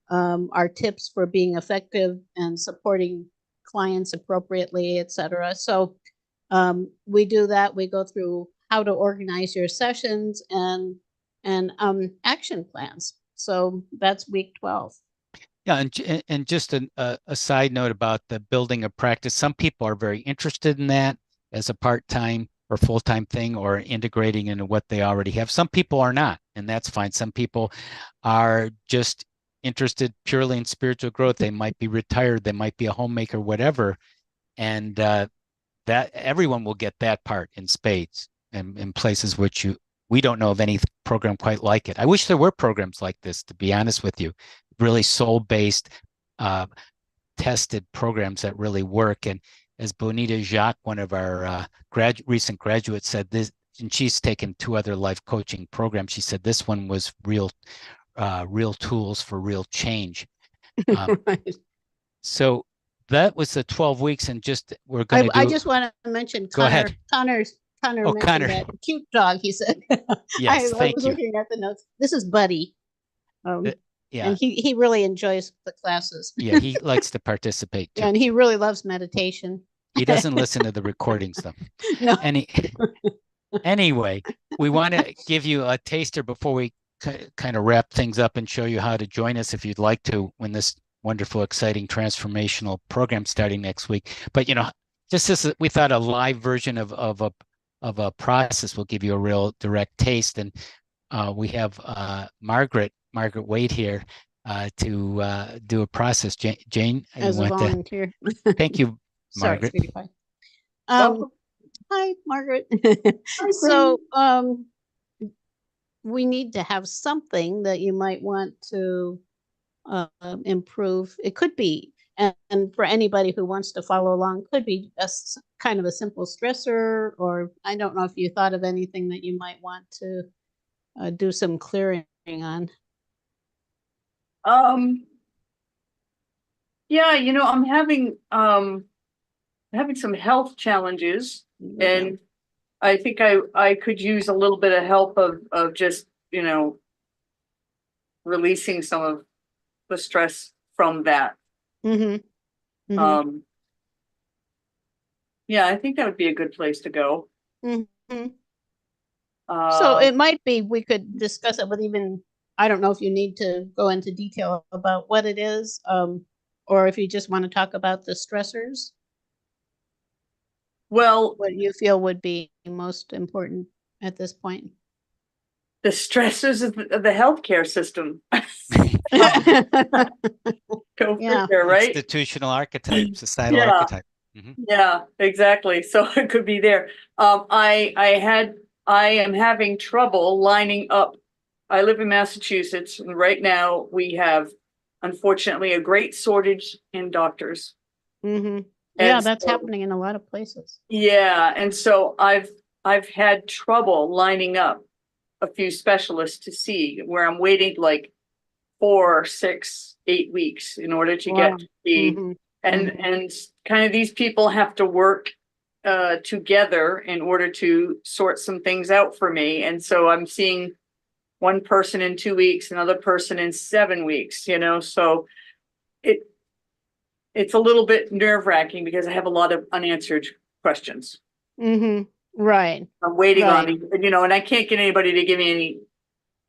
Speaker 2: our tips for being effective and supporting clients appropriately, etc. So we do that. We go through how to organize your sessions and action plans. So that's week 12.
Speaker 1: Yeah, and just a side note about the building a practice. Some people are very interested in that as a part-time or full-time thing, or integrating into what they already have. Some people are not, and that's fine. Some people are just interested purely in spiritual growth. They might be retired, they might be a homemaker, whatever, and that everyone will get that part in spades, and in places which we don't know of any program quite like it. I wish there were programs like this, to be honest with you, really soul-based, tested programs that really work. And as Bonita Jacques, one of our recent graduates, said this, and she's taken 2 other life coaching programs, she said this one was real tools for real change. Right. So that was the 12 weeks, and we're going to do.
Speaker 2: I just want to mention Connor. Go ahead. Connor mentioned
Speaker 1: Connor.
Speaker 2: That cute dog, he said.
Speaker 1: Yes,
Speaker 2: I was looking at the notes. This is Buddy. Yeah. And he really enjoys the classes.
Speaker 1: Yeah, he likes to participate too.
Speaker 2: Yeah, and he really loves meditation.
Speaker 1: He doesn't listen to the recordings though.
Speaker 2: No.
Speaker 1: Anyway, we want to give you a taster before we kind of wrap things up and show you how to join us if you'd like to, when this wonderful, exciting, transformational program starting next week. But just as we thought, a live version of a process will give you a real direct taste. And we have Margaret Wade here to do a process. Jane,
Speaker 2: as a volunteer.
Speaker 1: Thank you, Margaret.
Speaker 2: Sorry, hi, Margaret. So we need to have something that you might want to improve. It could be, and for anybody who wants to follow along, could be kind of a simple stressor, or I don't know if you thought of anything that you might want to do some clearing on.
Speaker 3: Yeah, I'm having some health challenges, and I think I could use a little bit of help of just, releasing some of the stress from that.
Speaker 2: Mm-hmm. Mm-hmm.
Speaker 3: Yeah, I think that would be a good place to go.
Speaker 2: Mm-hmm. So it might be, we could discuss it with even, I don't know if you need to go into detail about what it is, or if you just want to talk about the stressors.
Speaker 3: Well,
Speaker 2: what you feel would be most important at this point?
Speaker 3: The stressors of the healthcare system. Go figure, right?
Speaker 1: Institutional archetype, societal archetype.
Speaker 3: Mm-hmm. Yeah, exactly. So it could be there. I am having trouble lining up. I live in Massachusetts, and right now we have, unfortunately, a great shortage in doctors.
Speaker 2: Mm-hmm. Yeah, that's happening in a lot of places.
Speaker 3: Yeah, and so I've had trouble lining up a few specialists to see, where I'm waiting like 4, 6, 8 weeks in order to get
Speaker 2: Wow.
Speaker 3: to see.
Speaker 2: Mhm.
Speaker 3: And kind of these people have to work together in order to sort some things out for me. And so I'm seeing one person in 2 weeks, another person in 7 weeks, you know, so it's a little bit nerve-wracking because I have a lot of unanswered questions.
Speaker 2: Mhm. Right.
Speaker 3: I'm waiting on
Speaker 2: Right.
Speaker 3: these, you know, and I can't get anybody to give me any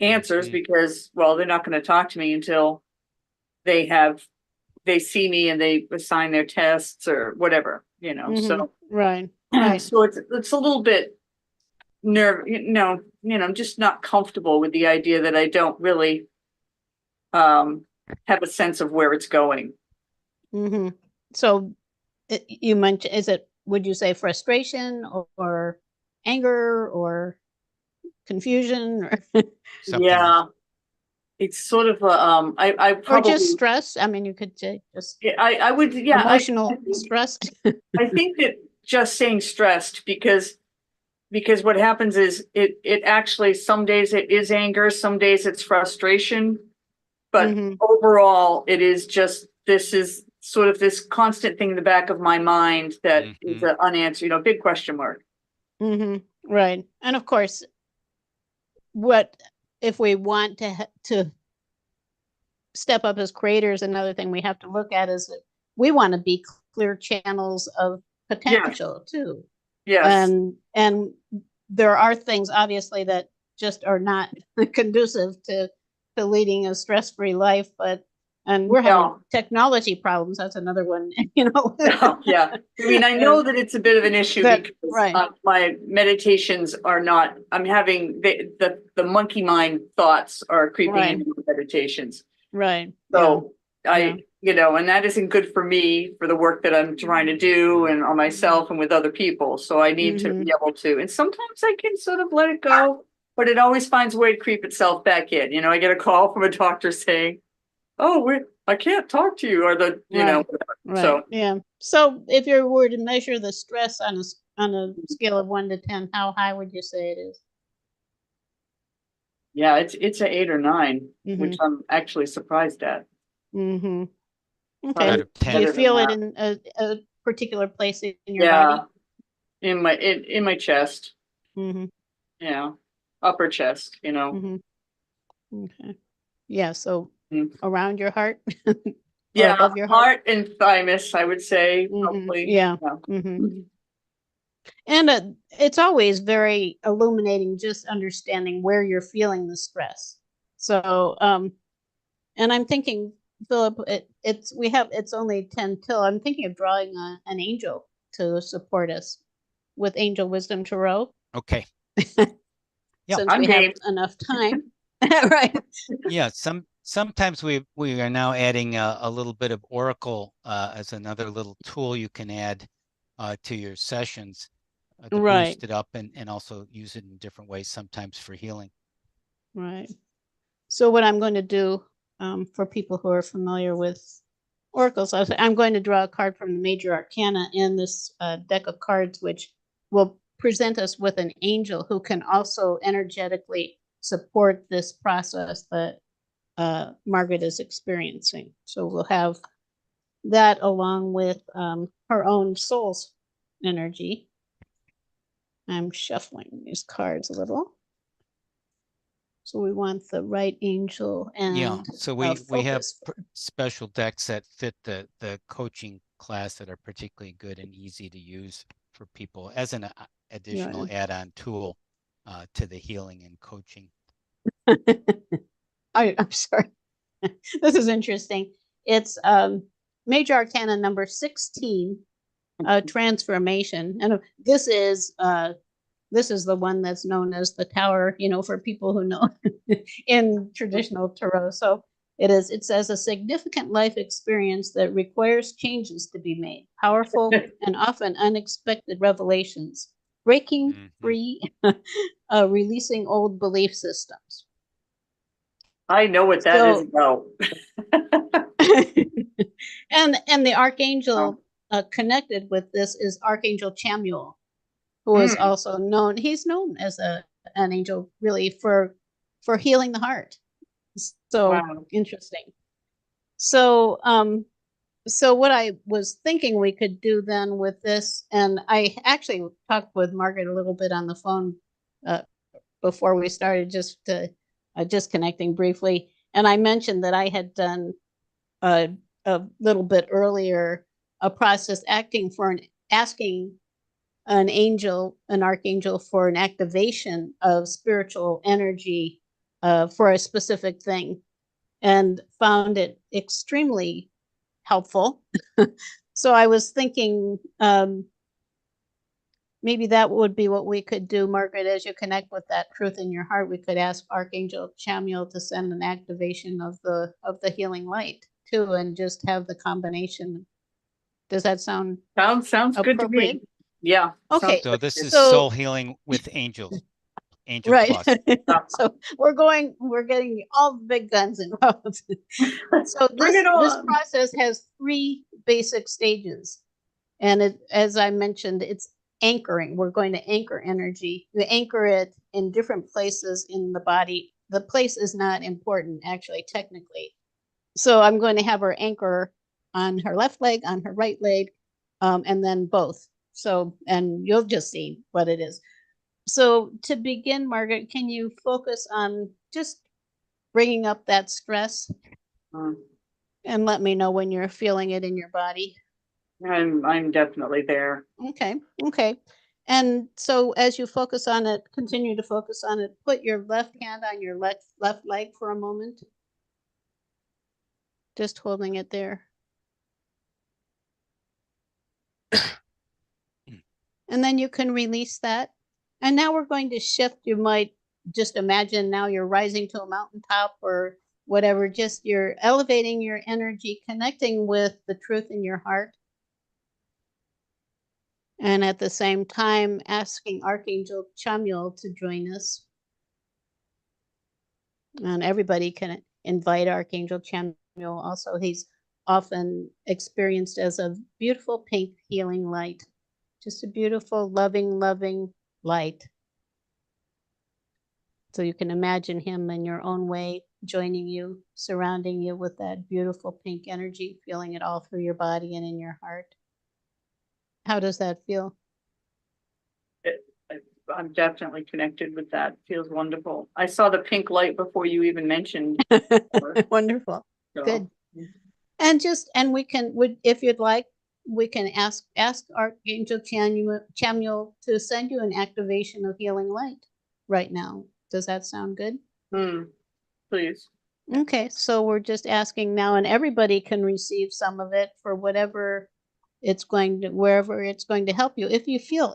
Speaker 3: answers
Speaker 1: Mhm.
Speaker 3: because, well, they're not going to talk to me until they see me and they assign their tests or whatever, you know.
Speaker 2: Mhm.
Speaker 3: So
Speaker 2: Right. Right.
Speaker 3: so it's a little bit I'm just not comfortable with the idea that I don't really have a sense of where it's going.
Speaker 2: Mhm. So you mentioned, would you say frustration or anger or confusion or
Speaker 1: Something
Speaker 3: Yeah, it's sort of I
Speaker 2: or just
Speaker 3: probably
Speaker 2: stress? I mean, you could say just
Speaker 3: I would
Speaker 2: emotional stress.
Speaker 3: I think that just saying stressed because what happens is it actually some days it is anger, some days it's frustration, but
Speaker 2: Mhm.
Speaker 3: overall it is just this is sort of this constant thing in the back of my mind that is
Speaker 1: Mhm.
Speaker 3: an unanswered, big question mark.
Speaker 2: Mhm. Right. And of course, what if we want to step up as creators, another thing we have to look at is that we want to be clear channels of
Speaker 3: Yes,
Speaker 2: potential too.
Speaker 3: yes.
Speaker 2: And there are things obviously that just are not conducive to leading a stress-free life, and we're having
Speaker 3: No,
Speaker 2: technology problems. That's another one, you know.
Speaker 3: no, yeah. I mean, I know that it's a bit of an issue
Speaker 2: That
Speaker 3: because
Speaker 2: right,
Speaker 3: my meditations are not, I'm having the monkey mind thoughts are creeping
Speaker 2: right,
Speaker 3: into my meditations.
Speaker 2: right. Yeah,
Speaker 3: So
Speaker 2: yeah.
Speaker 3: and that isn't good for me for the work that I'm trying to do and on myself and with other people. So I need to
Speaker 2: Mm-hmm.
Speaker 3: be able to, and sometimes I can sort of let it go, but it always finds a way to creep itself back in. I get a call from a doctor saying, "Oh, I can't talk to you," or
Speaker 2: Right,
Speaker 3: whatever.
Speaker 2: right.
Speaker 3: So
Speaker 2: Yeah. So if you were to measure the stress on a scale of 1 to 10, how high would you say it is?
Speaker 3: yeah, it's a 8 or 9, which
Speaker 2: Mm-hmm.
Speaker 3: I'm actually surprised at.
Speaker 2: Mm-hmm.
Speaker 1: Out
Speaker 2: Okay.
Speaker 3: Probably
Speaker 1: of
Speaker 2: Do you
Speaker 1: 10.
Speaker 3: better than
Speaker 2: feel it
Speaker 3: that.
Speaker 2: in a particular place in your
Speaker 3: Yeah,
Speaker 2: body?
Speaker 3: in my chest.
Speaker 2: Mm-hmm.
Speaker 3: Yeah, upper chest.
Speaker 2: Mm-hmm. Okay. Yeah. So
Speaker 3: Mm.
Speaker 2: around your heart or
Speaker 3: Yeah,
Speaker 2: above your heart?
Speaker 3: heart and thymus, I would say
Speaker 2: Mm-hmm.
Speaker 3: probably.
Speaker 2: Yeah.
Speaker 3: Yeah.
Speaker 2: Mm-hmm. And it's always very illuminating just understanding where you're feeling the stress. So, and I'm thinking, Philip, it's only 10 till. I'm thinking of drawing an angel to support us with Angel Wisdom Tarot,
Speaker 1: Okay. Yeah.
Speaker 2: since
Speaker 3: I'm
Speaker 2: we have
Speaker 3: game.
Speaker 2: enough time. Right.
Speaker 1: Yeah. Sometimes we are now adding a little bit of Oracle as another little tool you can add to your sessions to
Speaker 2: Right.
Speaker 1: boost it up and also use it in different ways, sometimes for healing.
Speaker 2: Right. So what I'm going to do, for people who are familiar with oracles, I'm going to draw a card from the major arcana in this deck of cards, which will present us with an angel who can also energetically support this process that Margaret is experiencing. So we'll have that along with her own soul's energy. I'm shuffling these cards a little. So we want the right angel
Speaker 1: Yeah.
Speaker 2: and
Speaker 1: So we have
Speaker 2: focus.
Speaker 1: special decks that fit the coaching class that are particularly good and easy to use for people as an additional
Speaker 2: Right.
Speaker 1: add-on tool to the healing and coaching.
Speaker 2: I'm sorry. This is interesting. It's major arcana number 16, transformation. And this is the one that's known as the tower, for people who know in traditional tarot. So it says a significant life experience that requires changes to be made, powerful and often unexpected revelations, breaking free, releasing old belief systems.
Speaker 3: I know what that is
Speaker 2: So
Speaker 3: about.
Speaker 2: and the
Speaker 3: Oh.
Speaker 2: archangel connected with this is Archangel Chamuel, who is
Speaker 3: Mm.
Speaker 2: also known. He's known as a an angel really for healing the heart. So
Speaker 3: Wow.
Speaker 2: interesting. So so what I was thinking we could do then with this, and I actually talked with Margaret a little bit on the phone before we started, just connecting briefly, and I mentioned that I had done a little bit earlier a process asking an archangel for an activation of spiritual energy for a specific thing, and found it extremely helpful. So I was thinking maybe that would be what we could do, Margaret, as you connect with that truth in your heart. We could ask Archangel Chamuel to send an activation of the healing light too, and just have the combination. Does that sound
Speaker 3: Sounds good to me.
Speaker 2: appropriate?
Speaker 3: Yeah.
Speaker 2: Okay.
Speaker 1: So this is
Speaker 2: So-
Speaker 1: soul healing with angel
Speaker 2: Right.
Speaker 1: plus.
Speaker 2: So we're getting all the big guns involved. So
Speaker 3: Bring it
Speaker 2: this
Speaker 3: on.
Speaker 2: process has 3 basic stages. And as I mentioned, it's anchoring. We're going to anchor energy. We anchor it in different places in the body. The place is not important, actually, technically. So I'm going to have her anchor on her left leg, on her right leg, and then both. So, and you'll just see what it is. So to begin, Margaret, can you focus on just bringing up that stress and let me know when you're feeling it in your body?
Speaker 3: I'm definitely there.
Speaker 2: Okay. And so as you focus on it, continue to focus on it, put your left hand on your left leg for a moment. Just holding it there. And then you can release that. And now we're going to shift. You might just imagine now you're rising to a mountaintop or whatever, just you're elevating your energy, connecting with the truth in your heart. And at the same time, asking Archangel Chamuel to join us. And everybody can invite Archangel Chamuel also. He's often experienced as a beautiful pink healing light. Just a beautiful, loving light. So you can imagine him in your own way, joining you, surrounding you with that beautiful pink energy, feeling it all through your body and in your heart. How does that feel?
Speaker 3: I'm definitely connected with that. Feels wonderful. I saw the pink light before you even mentioned.
Speaker 2: Wonderful.
Speaker 3: So.
Speaker 2: Good. And we can, if you'd like, we can ask Archangel Chamuel to send you an activation of healing light right now. Does that sound good?
Speaker 3: Please.
Speaker 2: Okay, so we're just asking now, and everybody can receive some of it for whatever it's going to, wherever it's going to help you. If you feel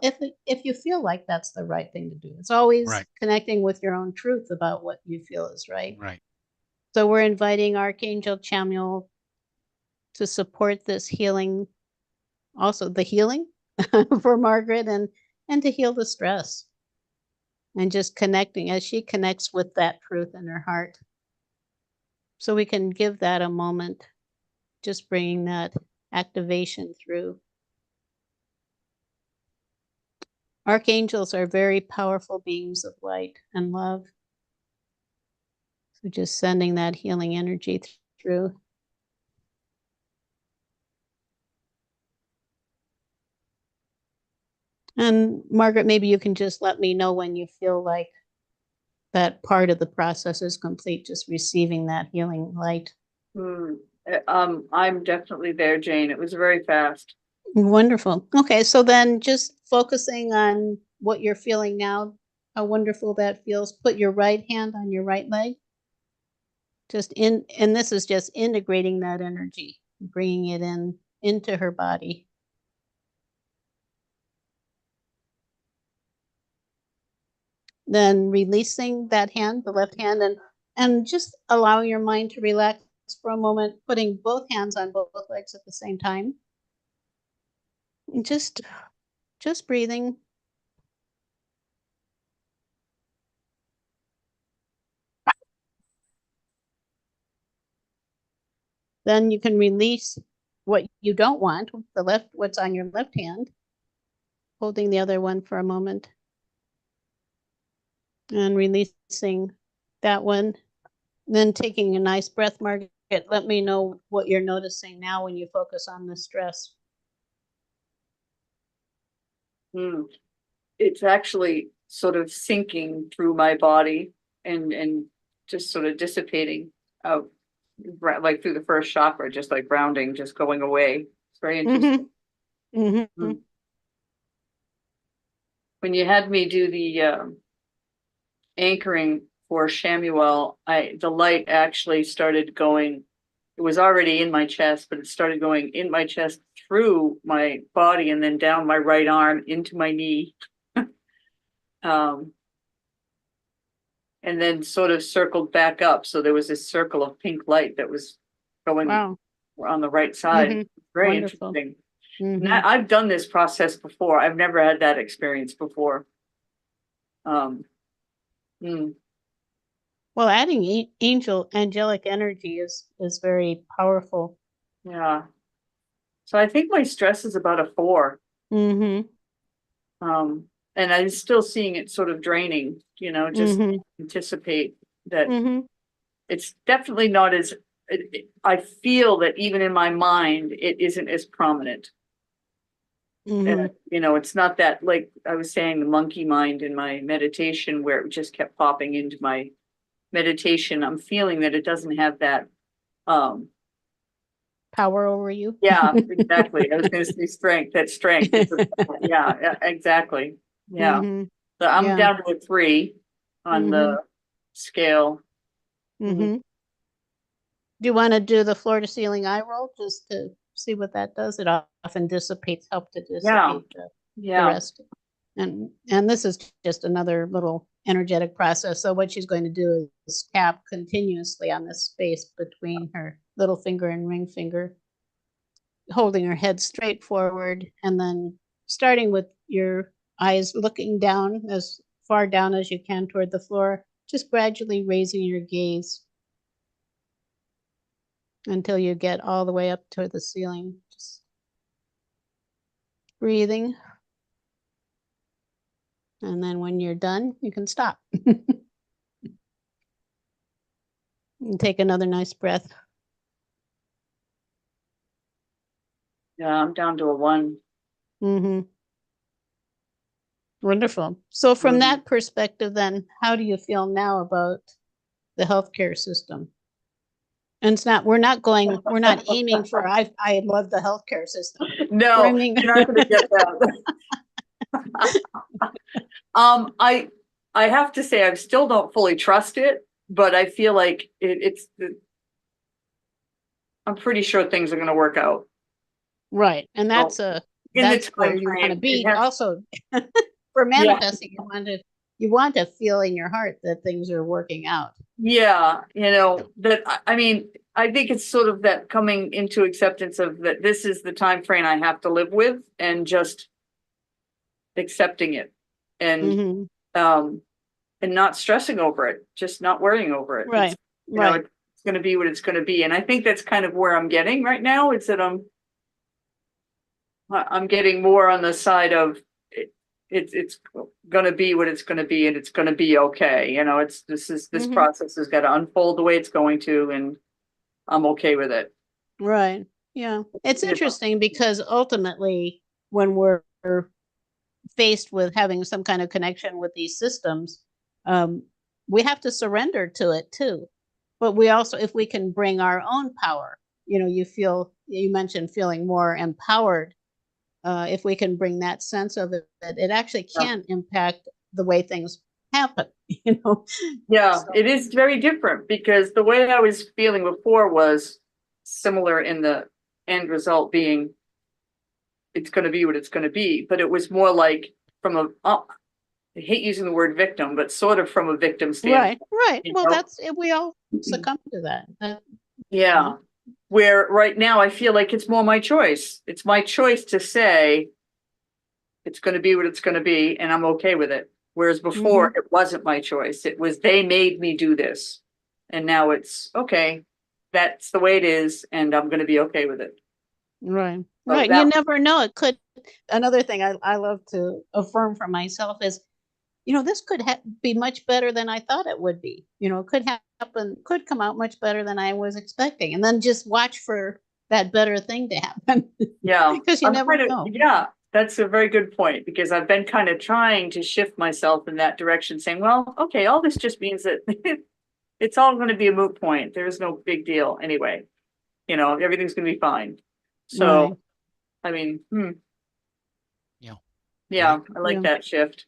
Speaker 2: like that's the right thing to do. It's always
Speaker 1: Right.
Speaker 2: connecting with your own truth about what you feel is right.
Speaker 1: Right.
Speaker 2: So we're inviting Archangel Chamuel to support this healing, also the healing for Margaret, and to heal the stress. And just connecting as she connects with that truth in her heart. So we can give that a moment, just bringing that activation through. Archangels are very powerful beings of light and love. So just sending that healing energy through. And Margaret, maybe you can just let me know when you feel like that part of the process is complete, just receiving that healing light.
Speaker 3: I'm definitely there, Jane. It was very fast.
Speaker 2: Wonderful. Okay, so then just focusing on what you're feeling now, how wonderful that feels. Put your right hand on your right leg. And this is just integrating that energy, bringing it into her body. Then releasing that hand, the left hand, and just allowing your mind to relax for a moment, putting both hands on both legs at the same time. And just breathing. Then you can release what you don't want, what's on your left hand, holding the other one for a moment. And releasing that one. Then taking a nice breath, Margaret. Let me know what you're noticing now when you focus on the stress.
Speaker 3: It's actually sort of sinking through my body and just sort of dissipating out, like through the first chakra, just like grounding, just going away. It's very interesting. When you had me do the anchoring for Shamuel, the light actually started going. It was already in my chest, but it started going in my chest through my body and then down my right arm into my knee. And then sort of circled back up. So there was this circle of pink light that was going on the right side. Very
Speaker 2: Wonderful.
Speaker 3: interesting. I've done this process before. I've never had that experience before.
Speaker 2: Well, adding angelic energy is very powerful.
Speaker 3: Yeah. So I think my stress is about a 4. And I'm still seeing it sort of draining, just anticipate that it's definitely not as, I feel that even in my mind, it isn't as prominent. And, it's not that, like I was saying, the monkey mind in my meditation where it just kept popping into my meditation. I'm feeling that it doesn't have that
Speaker 2: power over you.
Speaker 3: Yeah, exactly. I was going to say strength. That strength. Yeah, exactly. Yeah. So I'm down to a 3 on the scale.
Speaker 2: Do you want to do the floor to ceiling eye roll just to see what that does? It often help to dissipate the rest. And this is just another little energetic process. So what she's going to do is tap continuously on the space between her little finger and ring finger, holding her head straight forward, and then starting with your eyes looking down as far down as you can toward the floor, just gradually raising your gaze until you get all the way up to the ceiling. Just breathing. And then when you're done, you can stop. And take another nice breath.
Speaker 3: Yeah, I'm down to a 1.
Speaker 2: Wonderful. So from that perspective, then, how do you feel now about the healthcare system? And we're not aiming for, I love the healthcare system.
Speaker 3: No, you're not going to get that. I have to say, I still don't fully trust it, but I feel like I'm pretty sure things are going to work out.
Speaker 2: Right. And that's where you want to be. Also, for manifesting, you want to feel in your heart that things are working out.
Speaker 3: Yeah. I think it's sort of that coming into acceptance of that this is the time frame I have to live with, and just accepting it and not stressing over it, just not worrying over it.
Speaker 2: Right.
Speaker 3: It's going to be what it's going to be. And I think that's kind of where I'm getting right now, is that I'm getting more on the side of it's going to be what it's going to be, and it's going to be okay. This process has got to unfold the way it's going to, and I'm okay with it.
Speaker 2: Right. Yeah. It's interesting because ultimately when we're faced with having some kind of connection with these systems, we have to surrender to it too. But we also, if we can bring our own power, you mentioned feeling more empowered. If we can bring that sense of it, it actually can impact the way things happen.
Speaker 3: Yeah, so it is very different, because the way I was feeling before was similar in the end result being it's going to be what it's going to be, but it was more like from I hate using the word victim, but sort of from a victim standpoint.
Speaker 2: Right. Well, we all succumb to that.
Speaker 3: Yeah. Where right now I feel like it's more my choice. It's my choice to say it's going to be what it's going to be, and I'm okay with it. Whereas before it wasn't my choice. It was, they made me do this. And now it's okay. That's the way it is, and I'm going to be okay with it.
Speaker 2: Right. You never know. It could. Another thing I love to affirm for myself is this could be much better than I thought it would be. It could happen, could come out much better than I was expecting. And then just watch for that better thing to happen.
Speaker 3: Yeah.
Speaker 2: Because you never know.
Speaker 3: Yeah, that's a very good point, because I've been kind of trying to shift myself in that direction, saying, well, okay, all this just means that it's all going to be a moot point. There's no big deal anyway. Everything's going to be fine. So,
Speaker 2: Right.
Speaker 3: I mean,
Speaker 1: Yeah.
Speaker 3: yeah, I like that shift.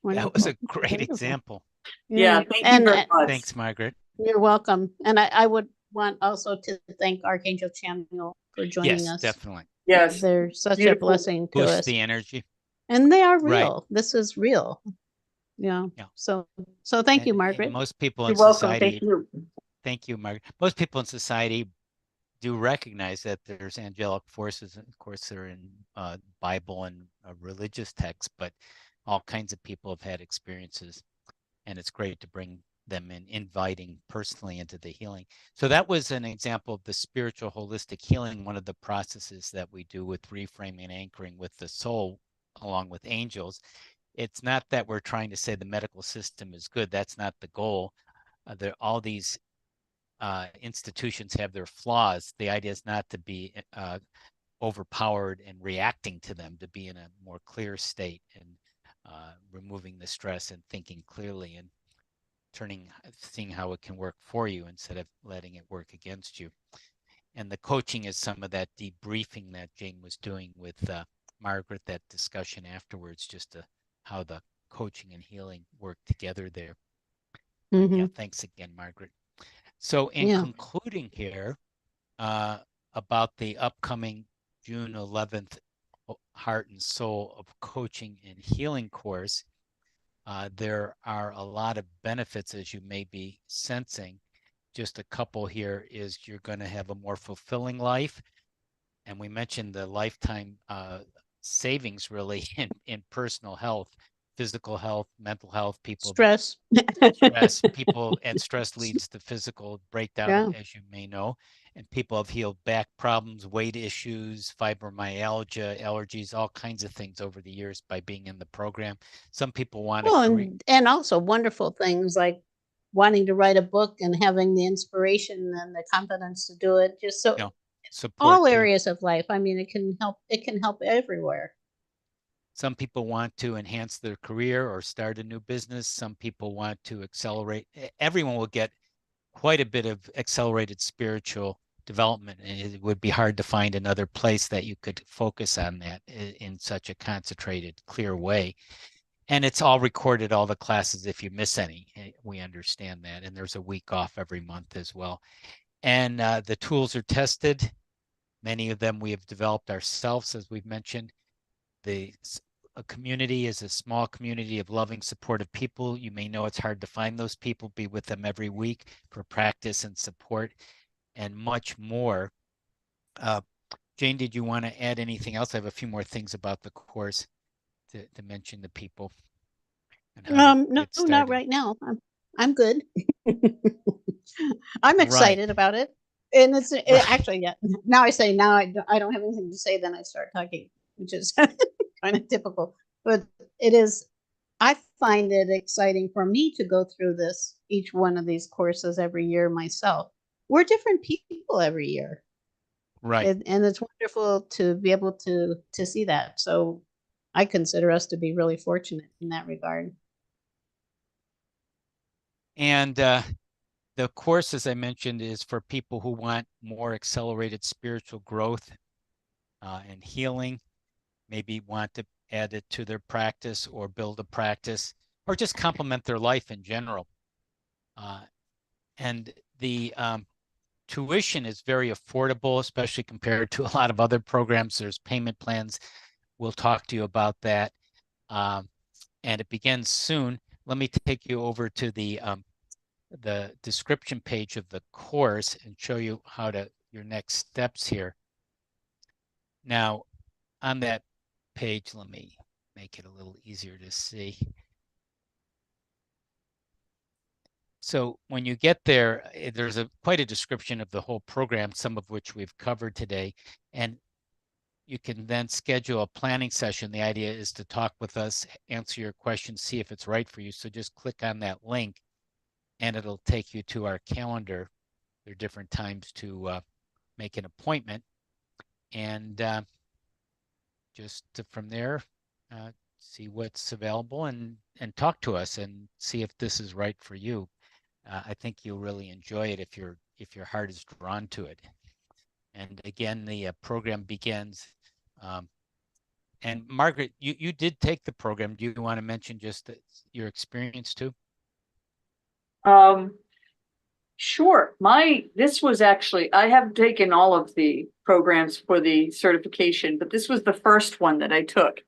Speaker 1: That was a
Speaker 2: Wonderful.
Speaker 1: great
Speaker 2: Wonderful.
Speaker 1: example.
Speaker 3: Yeah, thank you very much.
Speaker 1: Thanks, Margaret.
Speaker 2: You're welcome. And I would want also to thank Archangel Channel for joining
Speaker 1: Yes,
Speaker 2: us.
Speaker 1: definitely.
Speaker 3: Yes,
Speaker 2: They're such a
Speaker 3: beautiful.
Speaker 2: blessing to
Speaker 1: Boost
Speaker 2: us.
Speaker 1: the energy.
Speaker 2: And they are
Speaker 1: Right.
Speaker 2: real. This is real. Yeah.
Speaker 1: Yeah.
Speaker 2: So thank you, Margaret.
Speaker 1: And most people in
Speaker 3: You're welcome.
Speaker 1: society,
Speaker 3: Thank you.
Speaker 1: thank you, Margaret. Most people in society do recognize that there's angelic forces. Of course, they're in Bible and religious texts, but all kinds of people have had experiences, and it's great to bring them in, inviting personally into the healing. So that was an example of the spiritual holistic healing, one of the processes that we do with reframing and anchoring with the soul, along with angels. It's not that we're trying to say the medical system is good. That's not the goal. All these institutions have their flaws. The idea is not to be overpowered and reacting to them, to be in a more clear state and removing the stress and thinking clearly and seeing how it can work for you instead of letting it work against you. And the coaching is some of that debriefing that Jane was doing with Margaret, that discussion afterwards, just how the coaching and healing work together there. Yeah, thanks again, Margaret. So in concluding here about the upcoming June 11th Heart and Soul of Coaching and Healing course, there are a lot of benefits, as you may be sensing. Just a couple here is you're going to have a more fulfilling life. And we mentioned the lifetime savings really in personal health, physical health, mental health, stress people, and stress leads to physical breakdown, as you may know. And people have healed back problems, weight issues, fibromyalgia, allergies, all kinds of things over the years by being in the program. Some people want to
Speaker 2: and also wonderful things like wanting to write a book and having the inspiration and the confidence to do it. Just so all areas of life. I mean, it can help everywhere.
Speaker 1: Some people want to enhance their career or start a new business. Some people want to accelerate. Everyone will get quite a bit of accelerated spiritual development. And it would be hard to find another place that you could focus on that in such a concentrated, clear way. And it's all recorded, all the classes. If you miss any, we understand that. And there's a week off every month as well. And the tools are tested. Many of them we have developed ourselves, as we've mentioned. A community is a small community of loving, supportive people. You may know it's hard to find those people. Be with them every week for practice and support and much more. Jane, did you want to add anything else? I have a few more things about the course to mention to people.
Speaker 2: No, not right now. I'm good. I'm excited about it. And it's actually, now I say now I don't have anything to say, then I start talking, which is kind of typical. But I find it exciting for me to go through each one of these courses every year myself. We're different people every year.
Speaker 1: Right.
Speaker 2: And it's wonderful to be able to see that. So I consider us to be really fortunate in that regard.
Speaker 1: And the course, as I mentioned, is for people who want more accelerated spiritual growth and healing, maybe want to add it to their practice or build a practice or just complement their life in general. And the tuition is very affordable, especially compared to a lot of other programs. There's payment plans. We'll talk to you about that. And it begins soon. Let me take you over to the description page of the course and show you your next steps here. Now, on that page, let me make it a little easier to see. So when you get there, there's quite a description of the whole program, some of which we've covered today. And you can then schedule a planning session. The idea is to talk with us, answer your questions, see if it's right for you. So just click on that link and it'll take you to our calendar. There are different times to make an appointment. And just from there, see what's available and talk to us and see if this is right for you. I think you'll really enjoy it if your heart is drawn to it. And again, the program begins. And Margaret, you did take the program. Do you want to mention just your experience too?
Speaker 3: Sure. This was actually, I have taken all of the programs for the certification, but this was the first one that I took.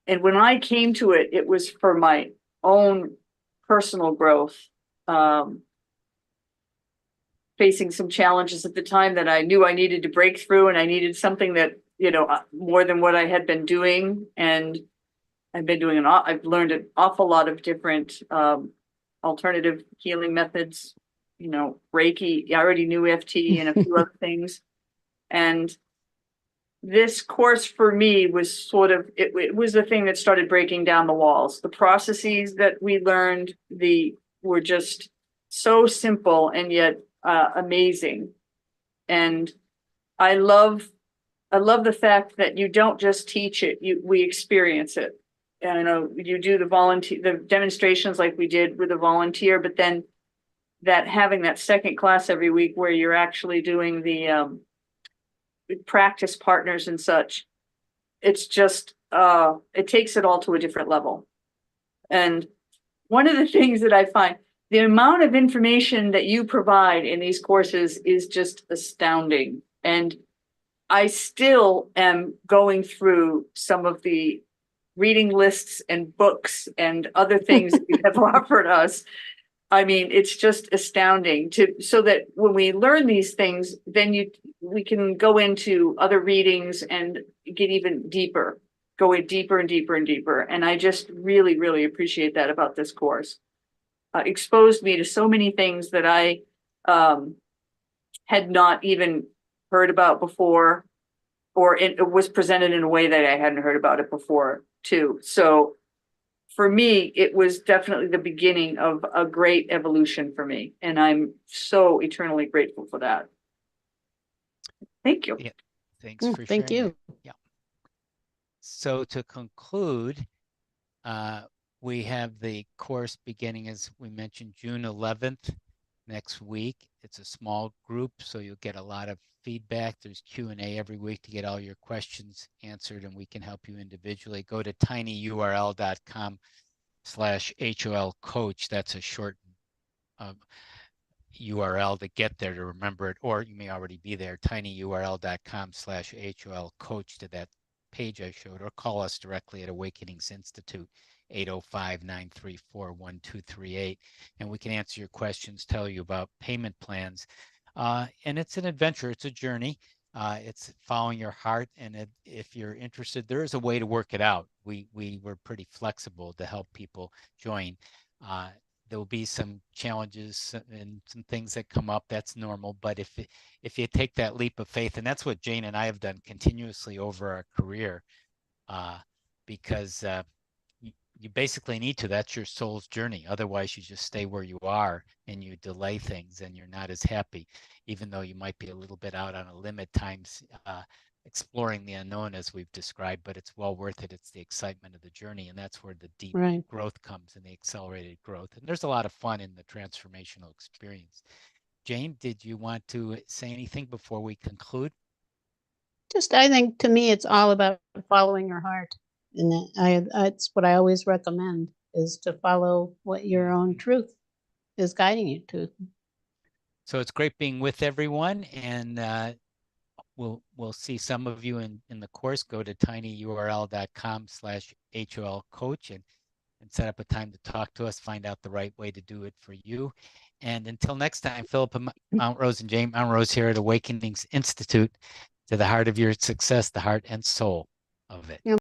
Speaker 3: And when I came to it, it was for my own personal growth, facing some challenges at the time that I knew I needed to break through, and I needed something that, more than what I had been doing. And I've learned an awful lot of different alternative healing methods, Reiki. I already knew FT and a few other things. And this course for me was sort of, it was the thing that started breaking down the walls. The processes that we learned were just so simple and yet amazing. And I love the fact that you don't just teach it, we experience it. And I know you do the demonstrations like we did with a volunteer, but then having that second class every week where you're actually doing the practice partners and such, it's just it takes it all to a different level. And one of the things that I find, the amount of information that you provide in these courses is just astounding. And I still am going through some of the reading lists and books and other things that you have offered us. I mean, it's just astounding so that when we learn these things, then we can go into other readings and get even deeper, going deeper and deeper and deeper. And I just really, really appreciate that about this course. Exposed me to so many things that I had not even heard about before, or it was presented in a way that I hadn't heard about it before too. So for me, it was definitely the beginning of a great evolution for me. And I'm so eternally grateful for that. Thank you.
Speaker 1: Yeah, thanks for
Speaker 2: thank
Speaker 1: sharing
Speaker 2: you.
Speaker 1: that. Yeah. So to conclude, we have the course beginning, as we mentioned, June 11th next week. It's a small group, so you'll get a lot of feedback. There's Q&A every week to get all your questions answered, and we can help you individually. Go to tinyurl.com/HOL coach. That's a short URL to get there, to remember it, or you may already be there, tinyurl.com/HOL coach, to that page I showed, or call us directly at Awakenings Institute, 805-934-1238, and we can answer your questions, tell you about payment plans. And it's an adventure, it's a journey. It's following your heart, and if you're interested, there is a way to work it out. We were pretty flexible to help people join. There will be some challenges and some things that come up. That's normal. But if you take that leap of faith, and that's what Jane and I have done continuously over our career, because you basically need to. That's your soul's journey. Otherwise, you just stay where you are and you delay things, and you're not as happy, even though you might be a little bit out on a limb at times, exploring the unknown as we've described, but it's well worth it. It's the excitement of the journey, and that's where the deep growth comes, and the accelerated growth. And there's a lot of fun in the transformational experience. Jane, did you want to say anything before we conclude?
Speaker 2: Just, I think to me, it's all about following your heart. And that's what I always recommend, is to follow what your own truth is guiding you to.
Speaker 1: So it's great being with everyone, and we'll see some of you in the course. Go to tinyurl.com/HOL coach and set up a time to talk to us, find out the right way to do it for you. And until next time, Phillip Mountrose and Jane Mountrose here at Awakenings Institute, to the heart of your success, the heart and soul of it.